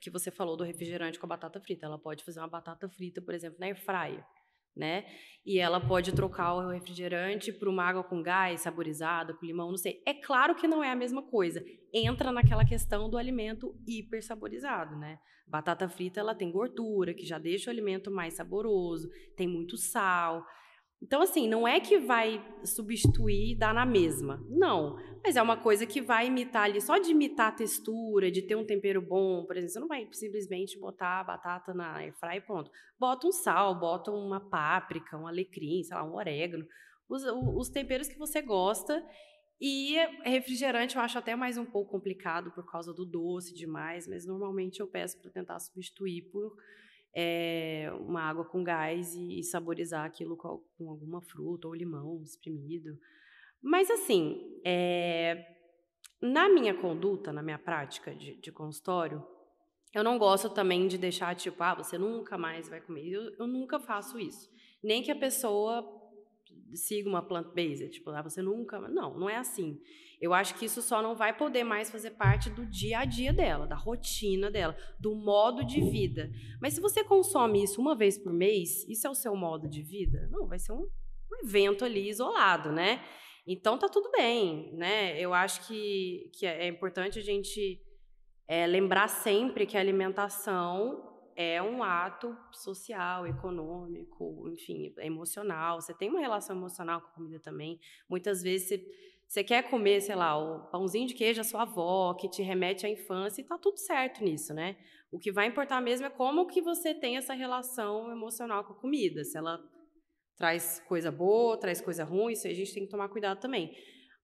que você falou do refrigerante com a batata frita. Ela pode fazer uma batata frita, por exemplo, na air fryer. né? E ela pode trocar o refrigerante por uma água com gás, saborizada, com limão, não sei. É claro que não é a mesma coisa. Entra naquela questão do alimento hipersaborizado, né? Batata frita, ela tem gordura, que já deixa o alimento mais saboroso, tem muito sal. Então, assim, não é que vai substituir e dar na mesma. Não. Mas é uma coisa que vai imitar ali, só de imitar a textura, de ter um tempero bom. Por exemplo, você não vai simplesmente botar a batata na airfryer e pronto. Bota um sal, bota uma páprica, um alecrim, sei lá, um orégano. Os temperos que você gosta. E refrigerante eu acho até mais um pouco complicado por causa do doce demais, mas normalmente eu peço para tentar substituir por uma água com gás e saborizar aquilo com alguma fruta ou limão espremido. Mas, assim, na minha conduta, na minha prática de consultório, eu não gosto também de deixar, tipo, você nunca mais vai comer. Eu nunca faço isso. Nem que a pessoa siga uma plant-based, tipo, você nunca... Não, não é assim. Eu acho que isso só não vai poder mais fazer parte do dia a dia dela, da rotina dela, do modo de vida. Mas se você consome isso uma vez por mês, isso é o seu modo de vida? Não, vai ser um evento ali isolado, né? Então tá tudo bem, né? Eu acho que é importante a gente lembrar sempre que a alimentação é um ato social, econômico, enfim, emocional. Você tem uma relação emocional com a comida também. Muitas vezes você quer comer, sei lá, o pãozinho de queijo da sua avó, que te remete à infância, e tá tudo certo nisso, né? O que vai importar mesmo é como que você tem essa relação emocional com a comida. Se ela traz coisa boa, traz coisa ruim, isso aí a gente tem que tomar cuidado também.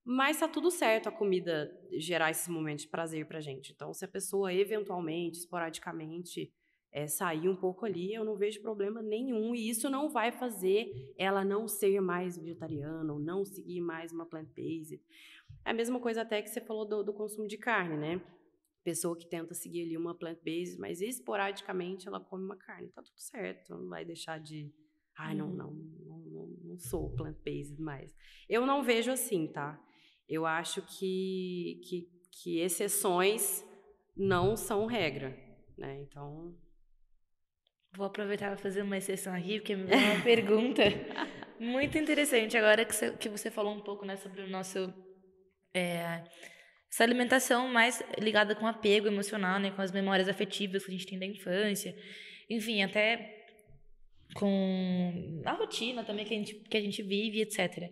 Mas tá tudo certo a comida gerar esses momentos de prazer pra gente. Então, se a pessoa eventualmente, esporadicamente, sair um pouco ali, eu não vejo problema nenhum. E isso não vai fazer ela não ser mais vegetariana ou não seguir mais uma plant-based. É a mesma coisa até que você falou do consumo de carne, né? Pessoa que tenta seguir ali uma plant-based, mas esporadicamente ela come uma carne. Tá tudo certo, não vai deixar de... não sou plant-based mais. Eu não vejo assim, tá? Eu acho que exceções não são regra, né? Então... Vou aproveitar para fazer uma exceção aqui, porque me veio uma pergunta muito interessante agora que você falou um pouco, né, sobre o nosso... essa alimentação mais ligada com apego emocional, né, com as memórias afetivas que a gente tem da infância. Enfim, até com a rotina também que a gente vive, etc.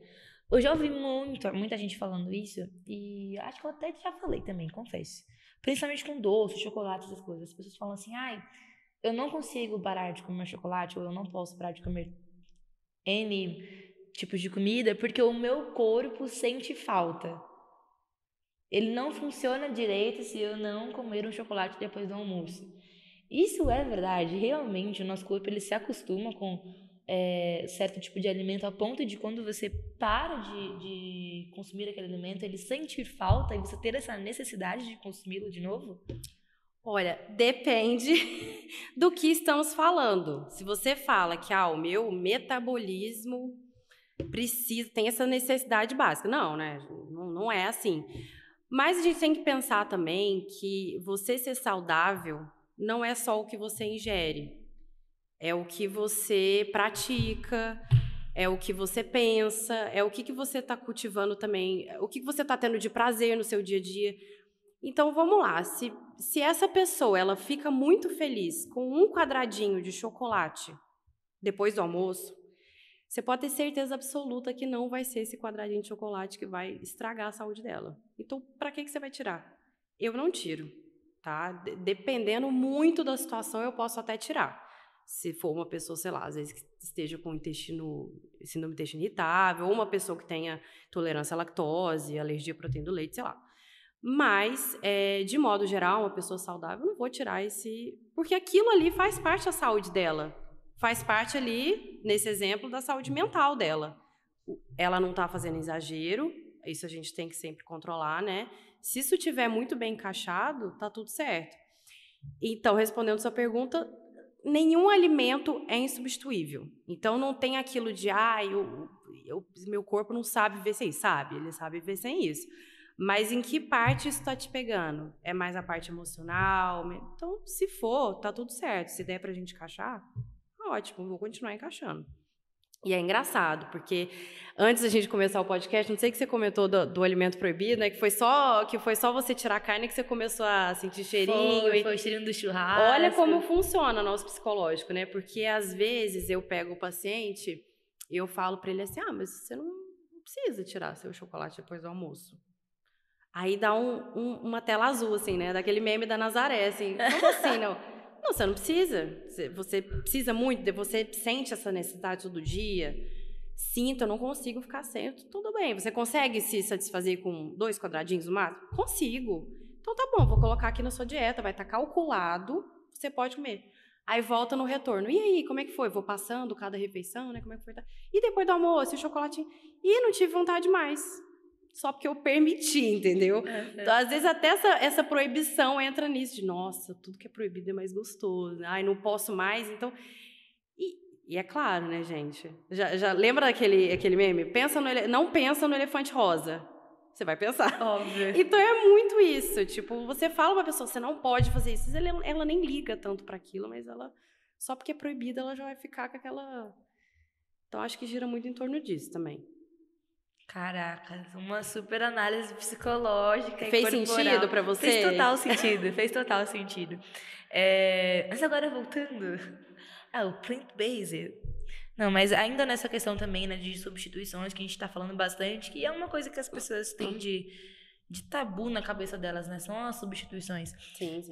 Eu já ouvi muita gente falando isso, e acho que eu até já falei também, confesso. Principalmente com doce, chocolate, essas coisas. As pessoas falam assim, eu não consigo parar de comer chocolate, ou eu não posso parar de comer N tipos de comida, porque o meu corpo sente falta. Ele não funciona direito se eu não comer um chocolate depois do almoço. Isso é verdade. Realmente, o nosso corpo ele se acostuma com certo tipo de alimento a ponto de quando você para de consumir aquele alimento, ele sentir falta e você ter essa necessidade de consumi-lo de novo? Olha, depende do que estamos falando. Se você fala que o meu metabolismo tem essa necessidade básica. Não, né? Não é assim. Mas a gente tem que pensar também que você ser saudável não é só o que você ingere. É o que você pratica, é o que você pensa, é o que você está cultivando também, o que você está tendo de prazer no seu dia a dia. Então, vamos lá. Se essa pessoa ela fica muito feliz com um quadradinho de chocolate depois do almoço, você pode ter certeza absoluta que não vai ser esse quadradinho de chocolate que vai estragar a saúde dela. Então, para que você vai tirar? Eu não tiro, tá? Dependendo muito da situação, eu posso até tirar. Se for uma pessoa, sei lá, às vezes que esteja com síndrome do intestino irritável, ou uma pessoa que tenha intolerância à lactose, alergia à proteína do leite, sei lá. Mas, de modo geral, uma pessoa saudável, eu não vou tirar porque aquilo ali faz parte da saúde dela. Faz parte ali, nesse exemplo, da saúde mental dela. Ela não está fazendo exagero, isso a gente tem que sempre controlar, né? Se isso estiver muito bem encaixado, tá tudo certo. Então, respondendo sua pergunta, nenhum alimento é insubstituível. Então, não tem aquilo de, meu corpo não sabe viver sem isso. Sabe, ele sabe viver sem isso. Mas em que parte isso está te pegando? É mais a parte emocional? Então, se for, tá tudo certo. Se der pra gente encaixar, ótimo, vou continuar encaixando. E é engraçado, porque antes da gente começar o podcast, não sei que você comentou do alimento proibido, né? Que foi só você tirar a carne que você começou a sentir cheirinho. Foi o cheirinho do churrasco. Olha como funciona o nosso psicológico, né? Porque às vezes eu pego o paciente e eu falo pra ele assim, mas você não precisa tirar seu chocolate depois do almoço. Aí dá uma tela azul, assim, né? Daquele meme da Nazaré, assim. Como assim, não? Não, você não precisa. Você precisa muito, você sente essa necessidade todo dia. Sinto, eu não consigo ficar sem. Tudo bem. Você consegue se satisfazer com 2 quadradinhos no máximo? Consigo. Então tá bom, vou colocar aqui na sua dieta, vai estar calculado, você pode comer. Aí volta no retorno. E aí, como é que foi? Vou passando cada refeição, né? Como é que foi? E depois do almoço, o chocolatinho. E não tive vontade mais. Só porque eu permiti, entendeu? Então, às vezes, até essa proibição entra nisso. De, nossa, tudo que é proibido é mais gostoso. Ai, não posso mais, então... E é claro, né, gente? Já lembra aquele meme? Não pensa no elefante rosa. Você vai pensar. Óbvio. Então, é muito isso. Tipo, você fala pra pessoa, você não pode fazer isso. Ela nem liga tanto para aquilo, mas ela... Só porque é proibida, ela já vai ficar com aquela... Então, acho que gira muito em torno disso também. Caraca, uma super análise psicológica. Fez sentido pra você? Fez total sentido. Mas agora voltando ao plant-based. Não, mas ainda nessa questão também, né, de substituições, que a gente tá falando bastante, que é uma coisa que as pessoas têm de tabu na cabeça delas, né, são as substituições. Sim.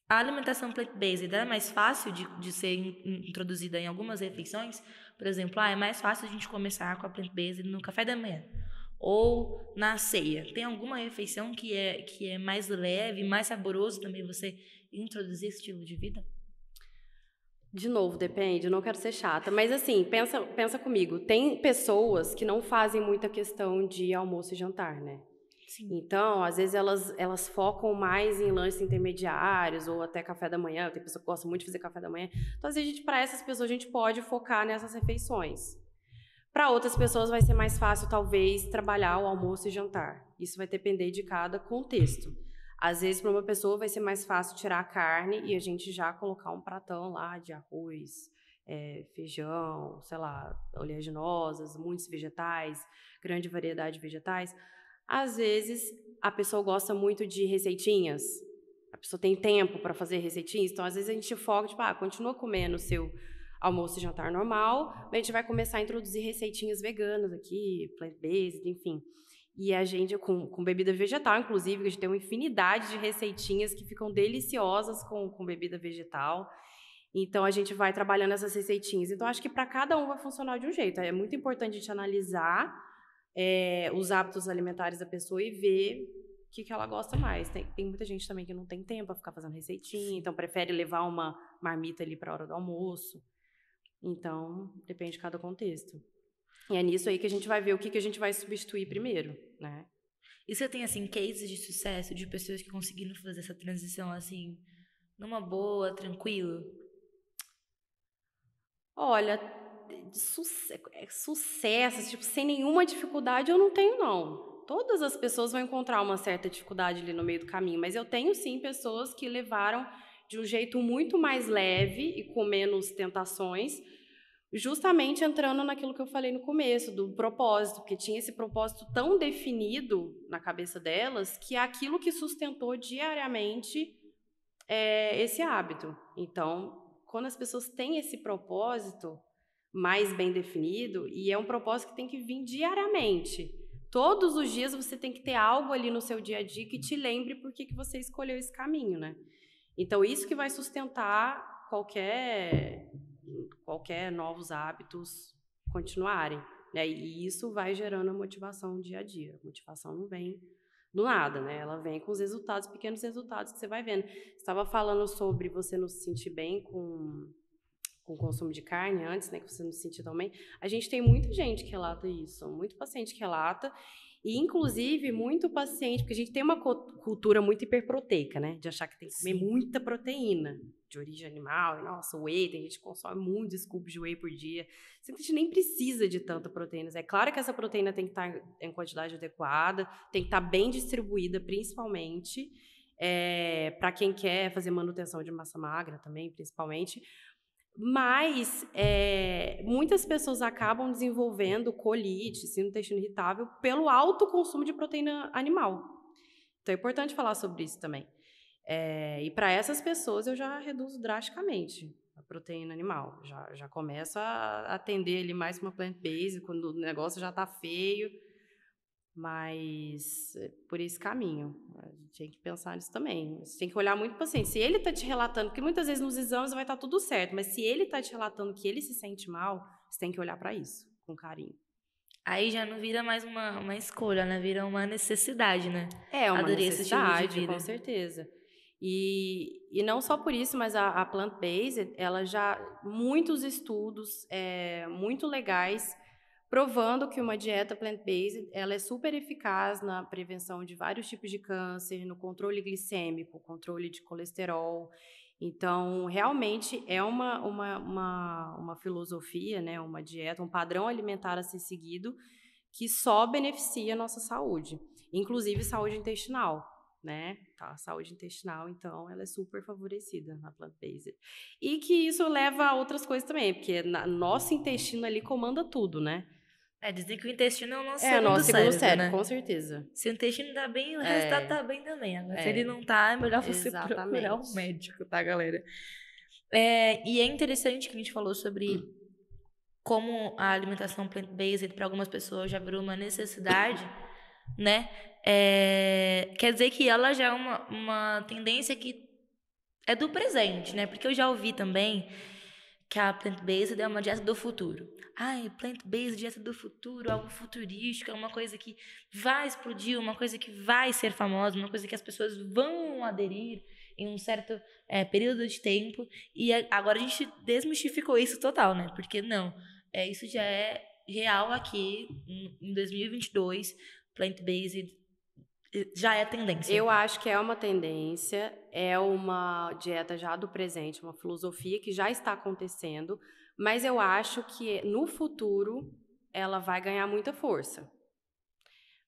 A alimentação plant-based é mais fácil de ser introduzida em algumas refeições. Por exemplo, é mais fácil a gente começar com a plant-based no café da manhã ou na ceia. Tem alguma refeição que é mais leve, mais saboroso também você introduzir esse estilo de vida? De novo, depende, eu não quero ser chata, mas assim, pensa comigo, tem pessoas que não fazem muita questão de almoço e jantar, né? Sim. Então, às vezes elas focam mais em lanches intermediários ou até café da manhã. Tem pessoa que gosta muito de fazer café da manhã. Então, às vezes, para essas pessoas, a gente pode focar nessas refeições. Para outras pessoas, vai ser mais fácil, talvez, trabalhar o almoço e jantar. Isso vai depender de cada contexto. Às vezes, para uma pessoa, vai ser mais fácil tirar a carne e a gente já colocar um pratão lá de arroz, feijão, sei lá, oleaginosas, muitos vegetais, grande variedade de vegetais. Às vezes, a pessoa gosta muito de receitinhas. A pessoa tem tempo para fazer receitinhas. Então, às vezes, a gente foca, tipo, continua comendo o seu almoço e jantar normal, mas a gente vai começar a introduzir receitinhas veganas aqui, plant-based, enfim. E a gente, com bebida vegetal, inclusive, a gente tem uma infinidade de receitinhas que ficam deliciosas com bebida vegetal. Então, a gente vai trabalhando essas receitinhas. Então, acho que para cada um vai funcionar de um jeito. É muito importante a gente analisar os hábitos alimentares da pessoa e ver o que ela gosta mais. Tem muita gente também que não tem tempo para ficar fazendo receitinha, então prefere levar uma marmita ali para a hora do almoço. Então, depende de cada contexto. E é nisso aí que a gente vai ver o que a gente vai substituir primeiro, né? E você tem, assim, cases de sucesso de pessoas que conseguiram fazer essa transição, assim, numa boa, tranquilo? Olha, sucesso, tipo, sem nenhuma dificuldade eu não tenho, não. Todas as pessoas vão encontrar uma certa dificuldade ali no meio do caminho, mas eu tenho, sim, pessoas que levaram de um jeito muito mais leve e com menos tentações, justamente entrando naquilo que eu falei no começo, do propósito, porque tinha esse propósito tão definido na cabeça delas que é aquilo que sustentou diariamente esse hábito. Então, quando as pessoas têm esse propósito mais bem definido, e é um propósito que tem que vir diariamente. Todos os dias você tem que ter algo ali no seu dia a dia que te lembre por que você escolheu esse caminho, né? Então, isso que vai sustentar qualquer novos hábitos continuarem, né? E isso vai gerando a motivação dia a dia. A motivação não vem do nada, né? Ela vem com os resultados, pequenos resultados que você vai vendo. Você estava falando sobre você não se sentir bem com o consumo de carne antes, né, que você não se sentia tão bem. A gente tem muita gente que relata isso, muito paciente que relata, e inclusive muito paciente, porque a gente tem uma cultura muito hiperproteica, né, de achar que tem que comer muita proteína de origem animal, e nossa, whey, tem gente que consome muitos scoops de whey por dia, sendo que a gente nem precisa de tanta proteína. É claro que essa proteína tem que estar em quantidade adequada, tem que estar bem distribuída, principalmente, para quem quer fazer manutenção de massa magra também, principalmente. Mas muitas pessoas acabam desenvolvendo colite, síndrome do intestino irritável, pelo alto consumo de proteína animal. Então, é importante falar sobre isso também. E para essas pessoas, eu já reduzo drasticamente a proteína animal. Já começo a atender ali mais uma plant-based, quando o negócio já está feio. Mas por esse caminho, a gente tem que pensar nisso também. Você tem que olhar muito para o paciente. Se ele está te relatando, porque muitas vezes nos exames vai estar tudo certo, mas se ele está te relatando que ele se sente mal, você tem que olhar para isso, com carinho. Aí já não vira mais uma escolha, né? Vira uma necessidade, né? É uma Aderir a esse estilo de necessidade, vida. com certeza. E não só por isso, mas a plant-based, ela já muitos estudos muito legais provando que uma dieta plant-based ela é super eficaz na prevenção de vários tipos de câncer, no controle glicêmico, controle de colesterol. Então, realmente é uma filosofia, né, uma dieta, um padrão alimentar a ser seguido que só beneficia a nossa saúde, inclusive saúde intestinal, né? Tá, saúde intestinal, então, ela é super favorecida na plant-based. E que isso leva a outras coisas também, porque nosso intestino ali comanda tudo, né? Dizem que o intestino é o nosso É, segundo nosso segundo cérebro, cérebro, né? com certeza. Se o intestino tá bem, o resto tá bem também. Agora, se ele É, não tá, é melhor você procurar um exatamente. médico, tá, galera? E é interessante que a gente falou sobre como a alimentação plant-based para algumas pessoas já virou uma necessidade, né? Quer dizer que ela já é uma tendência que é do presente, né? Porque eu já ouvi também que a plant-based é uma dieta do futuro. Ai, plant-based, dieta do futuro, algo futurístico, é uma coisa que vai explodir, uma coisa que vai ser famosa, uma coisa que as pessoas vão aderir em um certo período de tempo. E agora a gente desmistificou isso total, né? Porque não, isso já é real aqui em 2022, plant-based já é tendência. Eu acho que é uma tendência, é uma dieta já do presente, uma filosofia que já está acontecendo, mas eu acho que no futuro ela vai ganhar muita força.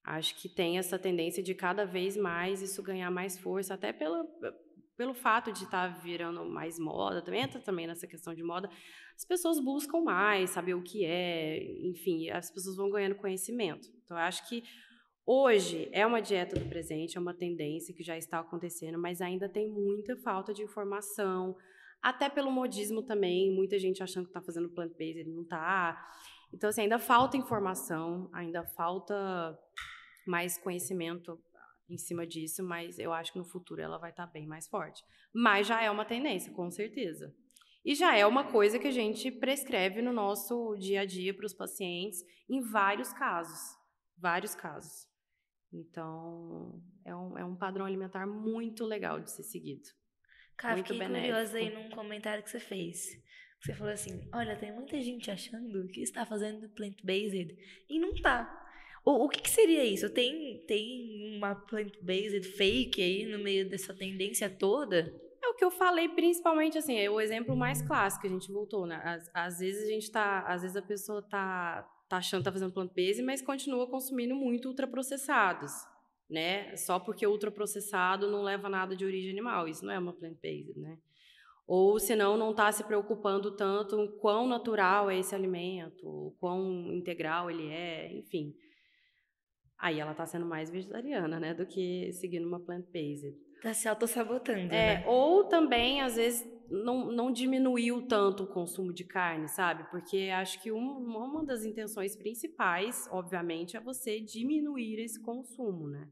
Acho que tem essa tendência de cada vez mais isso ganhar mais força, até pelo fato de estar virando mais moda, também entra também nessa questão de moda. As pessoas buscam mais saber o que é, enfim, as pessoas vão ganhando conhecimento. Então, eu acho que hoje é uma dieta do presente, é uma tendência que já está acontecendo, mas ainda tem muita falta de informação, até pelo modismo também, muita gente achando que está fazendo plant-based, ele não está. Então, assim, ainda falta informação, ainda falta mais conhecimento em cima disso, mas eu acho que no futuro ela vai estar bem mais forte. Mas já é uma tendência, com certeza. E já é uma coisa que a gente prescreve no nosso dia a dia para os pacientes em vários casos. Vários casos. Então, é um padrão alimentar muito legal de ser seguido. Cara, Muito fiquei benéfico. curiosa aí num comentário que você fez. Você falou assim: olha, tem muita gente achando que está fazendo plant-based e não tá. O que seria isso? Tem uma plant-based fake aí no meio dessa tendência toda? É o que eu falei, principalmente assim, é o exemplo mais clássico que a gente voltou, né? Às vezes às vezes a pessoa tá achando que tá fazendo plant-based, mas continua consumindo muito ultraprocessados, né? Só porque ultraprocessado não leva nada de origem animal, isso não é uma plant-based, né? Ou senão não está se preocupando tanto com quão natural é esse alimento, o quão integral ele é, enfim. Aí ela está sendo mais vegetariana, né, do que seguindo uma plant-based. Tá se autossabotando, né? Ou também, às vezes, não diminuiu tanto o consumo de carne, sabe? Porque acho que uma das intenções principais, obviamente, é você diminuir esse consumo, né?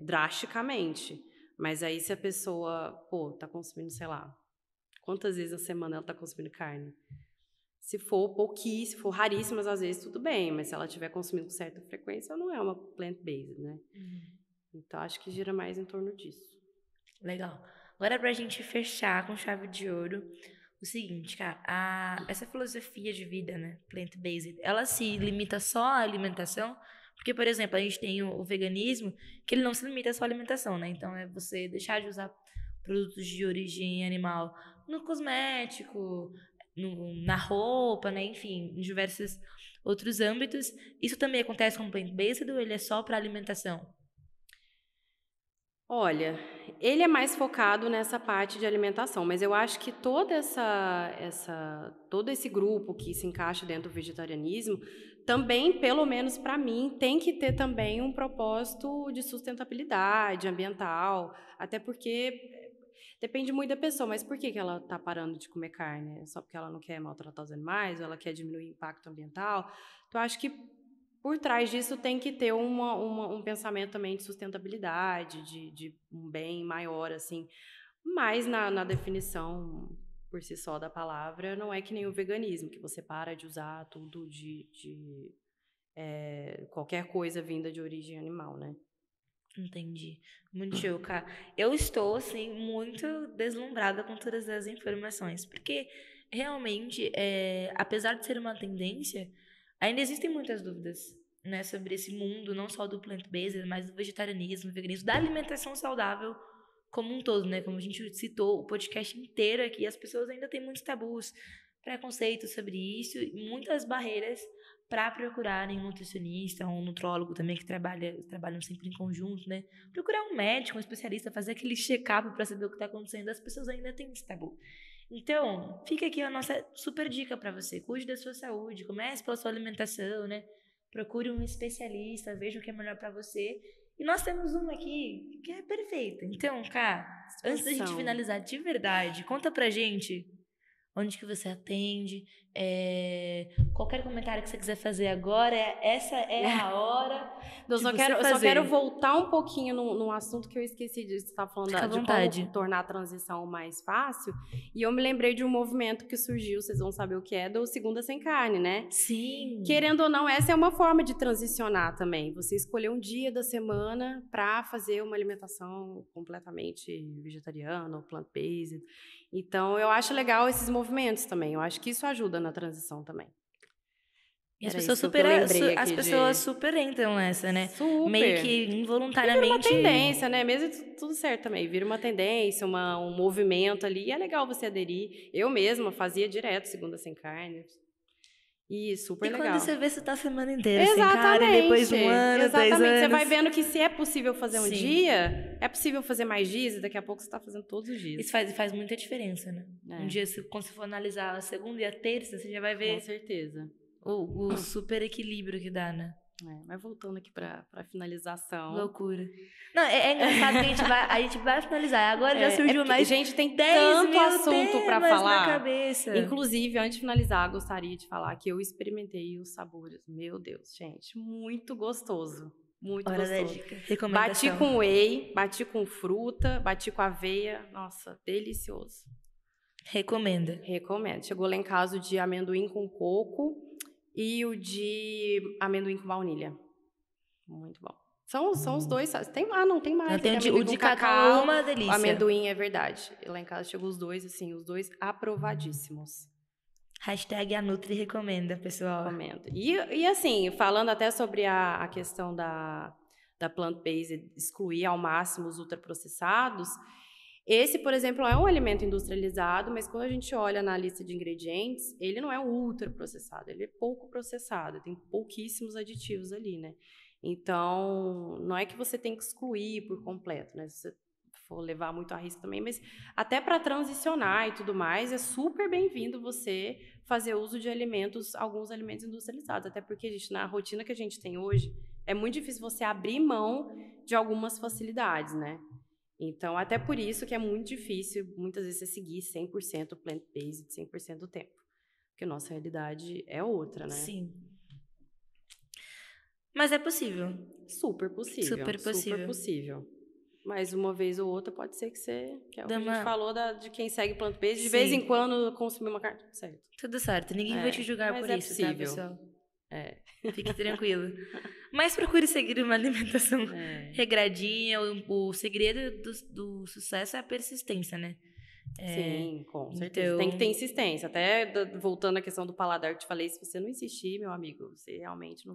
Drasticamente. Mas aí se a pessoa, tá consumindo, sei lá, quantas vezes na semana ela tá consumindo carne? Se for pouquíssimo, se for raríssimas, às vezes tudo bem, mas se ela estiver consumindo com certa frequência, não é uma plant-based, né? Então, acho que gira mais em torno disso. Legal. Agora, pra gente fechar com chave de ouro, o seguinte, cara, essa filosofia de vida, né, plant-based, ela se limita só à alimentação? Porque, por exemplo, a gente tem o veganismo, que ele não se limita só à alimentação, né? Então, é você deixar de usar produtos de origem animal no cosmético, na roupa, né? Enfim, em diversos outros âmbitos. Isso também acontece com o plant-based ou ele é só para alimentação? Olha, ele é mais focado nessa parte de alimentação, mas eu acho que todo esse grupo que se encaixa dentro do vegetarianismo, também, pelo menos para mim, tem que ter também um propósito de sustentabilidade ambiental, até porque depende muito da pessoa, mas por que que ela está parando de comer carne? É só porque ela não quer maltratar os animais, ou ela quer diminuir o impacto ambiental? Então, acho que por trás disso tem que ter um pensamento também de sustentabilidade, de um bem maior, assim. Mas na definição por si só da palavra, não é que nem o veganismo, que você para de usar tudo qualquer coisa vinda de origem animal, né? Entendi. Muito show, cara. Eu estou, assim, muito deslumbrada com todas as informações, porque realmente, apesar de ser uma tendência, ainda existem muitas dúvidas, né, sobre esse mundo, não só do plant-based, mas do vegetarianismo, do veganismo, da alimentação saudável como um todo, né? Como a gente citou o podcast inteiro aqui, as pessoas ainda têm muitos tabus, preconceitos sobre isso e muitas barreiras para procurarem um nutricionista, um nutrólogo também que trabalham sempre em conjunto, né? Procurar um médico, um especialista, fazer aquele check-up para saber o que está acontecendo. As pessoas ainda têm esse tabu. Então, fica aqui a nossa super dica para você. Cuide da sua saúde, comece pela sua alimentação, né? Procure um especialista, veja o que é melhor para você. E nós temos uma aqui que é perfeita. Então, cara, antes da gente finalizar de verdade, conta pra gente onde que você atende, qualquer comentário que você quiser fazer agora, essa é a hora Eu de só você quero, eu só fazer. quero voltar um pouquinho num assunto que eu esqueci de estar falando Fica à de vontade. como tornar a transição mais fácil. E eu me lembrei de um movimento que surgiu, vocês vão saber o que é, do Segunda Sem Carne, né? Sim. Querendo ou não, essa é uma forma de transicionar também. Você escolher um dia da semana para fazer uma alimentação completamente vegetariana ou plant-based. Então, eu acho legal esses movimentos também. Eu acho que isso ajuda na transição também. E as Era pessoas isso que eu lembrei as aqui pessoas de... super entram nessa, né? Super. Meio que E vira uma involuntariamente. tendência, né? Mesmo tudo certo também. Vira uma tendência, um movimento ali. E é legal você aderir. Eu mesma fazia direto Segunda Sem Carne. E super E quando legal. você vê, você tá a semana inteira sem carne, depois Exatamente. de um ano, 2 Exatamente. Você anos. vai vendo que se é possível fazer um Sim. dia, é possível fazer mais dias, e daqui a pouco você está fazendo todos os dias. Isso faz muita diferença, né? Um dia, quando você for analisar a segunda e a terça, você já vai ver. Com certeza. O super equilíbrio que dá, né? Mas voltando aqui para finalização. Loucura. Não, é engraçado que a gente vai finalizar. Agora já surgiu mais. Gente, tem 10 tanto mil assunto para falar. Na cabeça. Inclusive, antes de finalizar, gostaria de falar que eu experimentei os sabores. Meu Deus, gente, muito gostoso. Muito Hora gostoso. da dica. Recomendação. Bati com whey, bati com fruta, bati com aveia. Nossa, delicioso. Recomendo. Chegou lá em casa o de amendoim com coco e o de amendoim com baunilha. Muito bom. São os dois. Não tem mais. Tem o de cacau, uma delícia. O amendoim é verdade. Lá em casa chegou os dois, assim, os dois aprovadíssimos. Hashtag a Nutri recomenda, pessoal. Recomendo. E assim, falando até sobre a questão da plant-based, excluir ao máximo os ultraprocessados, esse, por exemplo, é um alimento industrializado, mas quando a gente olha na lista de ingredientes, ele não é um ultraprocessado, ele é pouco processado, tem pouquíssimos aditivos ali, né? Então, não é que você tem que excluir por completo, né? Se você for levar muito a risco também, mas até para transicionar e tudo mais, é super bem-vindo você fazer uso de alguns alimentos industrializados, até porque, gente, na rotina que a gente tem hoje, é muito difícil você abrir mão de algumas facilidades, né? Então, até por isso que é muito difícil, muitas vezes, você seguir 100% plant-based, 100% do tempo. Porque a nossa realidade é outra, né? Sim. Mas é possível. Super possível. Super possível. Super possível. Mas uma vez ou outra pode ser que você... Que é o que a gente falou de quem segue plant-based. De vez em quando consumir uma carne, tudo certo. Tudo certo. Ninguém vai te julgar por isso, possível. tá, pessoal? Fique tranquilo. Mas procure seguir uma alimentação regradinha. O segredo do sucesso é a persistência, né? Sim, com certeza. Então... Tem que ter insistência. Até voltando à questão do paladar que eu te falei, se você não insistir, meu amigo, você realmente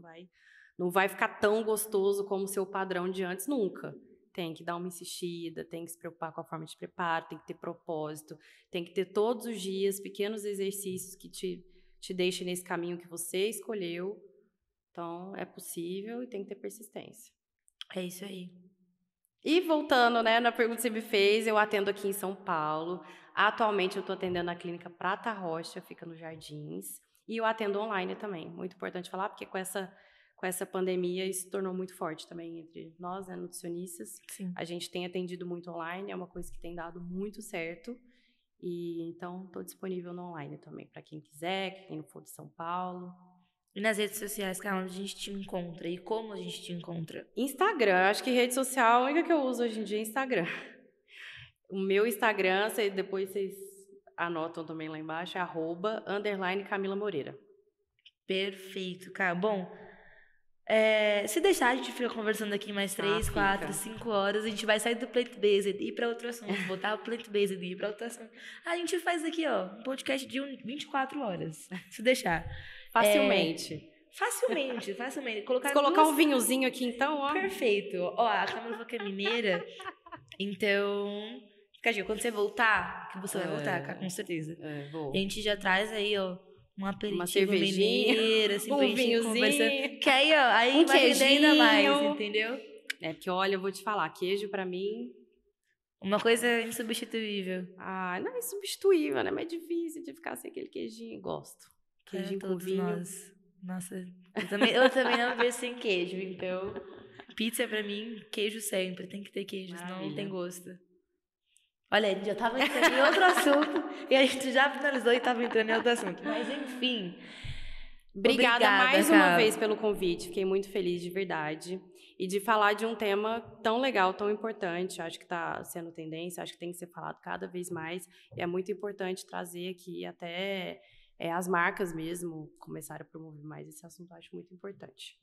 não vai ficar tão gostoso como o seu padrão de antes nunca. Tem que dar uma insistida, tem que se preocupar com a forma de preparo, tem que ter propósito, tem que ter todos os dias pequenos exercícios que te deixem nesse caminho que você escolheu. Então, é possível e tem que ter persistência. É isso aí. E voltando, né, na pergunta que você me fez, eu atendo aqui em São Paulo. Atualmente eu estou atendendo na clínica Prata Rocha, fica nos Jardins. E eu atendo online também. Muito importante falar, porque com essa pandemia isso se tornou muito forte também entre nós, né, nutricionistas. Sim. A gente tem atendido muito online, é uma coisa que tem dado muito certo. E então estou disponível no online também, para quem quiser, quem não for de São Paulo. E nas redes sociais, cara, onde a gente te encontra? E como a gente te encontra? Instagram, acho que rede social, a única que eu uso hoje em dia é Instagram. O meu Instagram, depois vocês anotam também lá embaixo, é @_Camila Moreira. Perfeito, cara. Bom, se deixar, a gente fica conversando aqui mais 3, 4, 5 horas. A gente vai sair do plant-based e ir pra outro assunto. Voltar ao plant-based e ir pra outro assunto. A gente faz aqui, ó, um podcast de 24 horas. Se deixar. Facilmente. Facilmente. Se colocar um vinhozinho aqui, então, ó. Perfeito. Ó, a Camila falou que é mineira. Então, fica, quando você voltar, que você vai voltar, com certeza. Vou. A gente já traz aí, ó, um aperitivo uma cervejinha, mineiro, assim, pra gente vinhozinho. Conversando. Que aí, ó, aí vai render ainda mais, entendeu? Porque, olha, eu vou te falar, queijo pra mim... Uma coisa insubstituível. Ah, não é insubstituível, né? Mas é difícil de ficar sem aquele queijinho. Gosto. Queijinho com vinho. Nós. Nossa, eu também não vejo sem queijo, então... Pizza pra mim, queijo sempre. Tem que ter queijo, senão não tem gosto. Olha, a gente já tava entrando em outro assunto e a gente já finalizou e tava entrando em outro assunto. Mas, enfim. Obrigada mais uma vez pelo convite. Fiquei muito feliz, de verdade. E de falar de um tema tão legal, tão importante. Acho que está sendo tendência, acho que tem que ser falado cada vez mais. E é muito importante trazer aqui até as marcas mesmo começarem a promover mais esse assunto. Acho muito importante.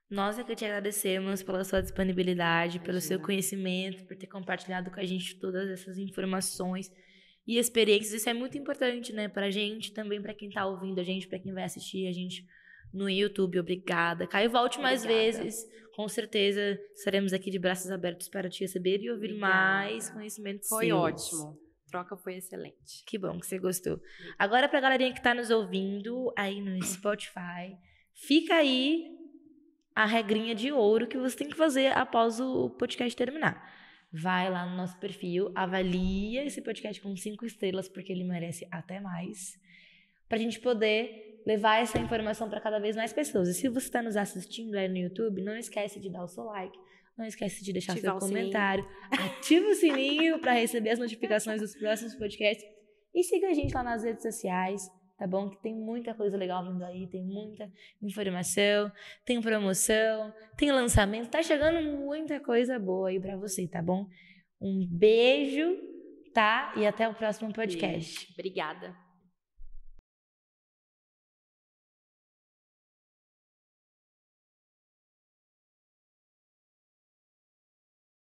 Nós é que te agradecemos pela sua disponibilidade, pelo seu conhecimento, por ter compartilhado com a gente todas essas informações e experiências. Isso é muito importante, né? Pra gente, também pra quem tá ouvindo a gente, pra quem vai assistir a gente no YouTube. Obrigada. Caio, volte mais vezes. Com certeza estaremos aqui de braços abertos para te receber e ouvir mais conhecimentos seus. Foi ótimo. A troca foi excelente. Que bom que você gostou. Agora, pra galerinha que tá nos ouvindo aí no Spotify, fica aí a regrinha de ouro que você tem que fazer após o podcast terminar. Vai lá no nosso perfil, avalia esse podcast com 5 estrelas, porque ele merece até mais, pra gente poder levar essa informação para cada vez mais pessoas. E se você está nos assistindo aí no YouTube, não esquece de dar o seu like, não esquece de deixar seu comentário, ativa o sininho para receber as notificações dos próximos podcasts e siga a gente lá nas redes sociais, tá bom? Que tem muita coisa legal vindo aí, tem muita informação, tem promoção, tem lançamento, tá chegando muita coisa boa aí pra você, tá bom? Um beijo, tá? E até o próximo podcast. Obrigada.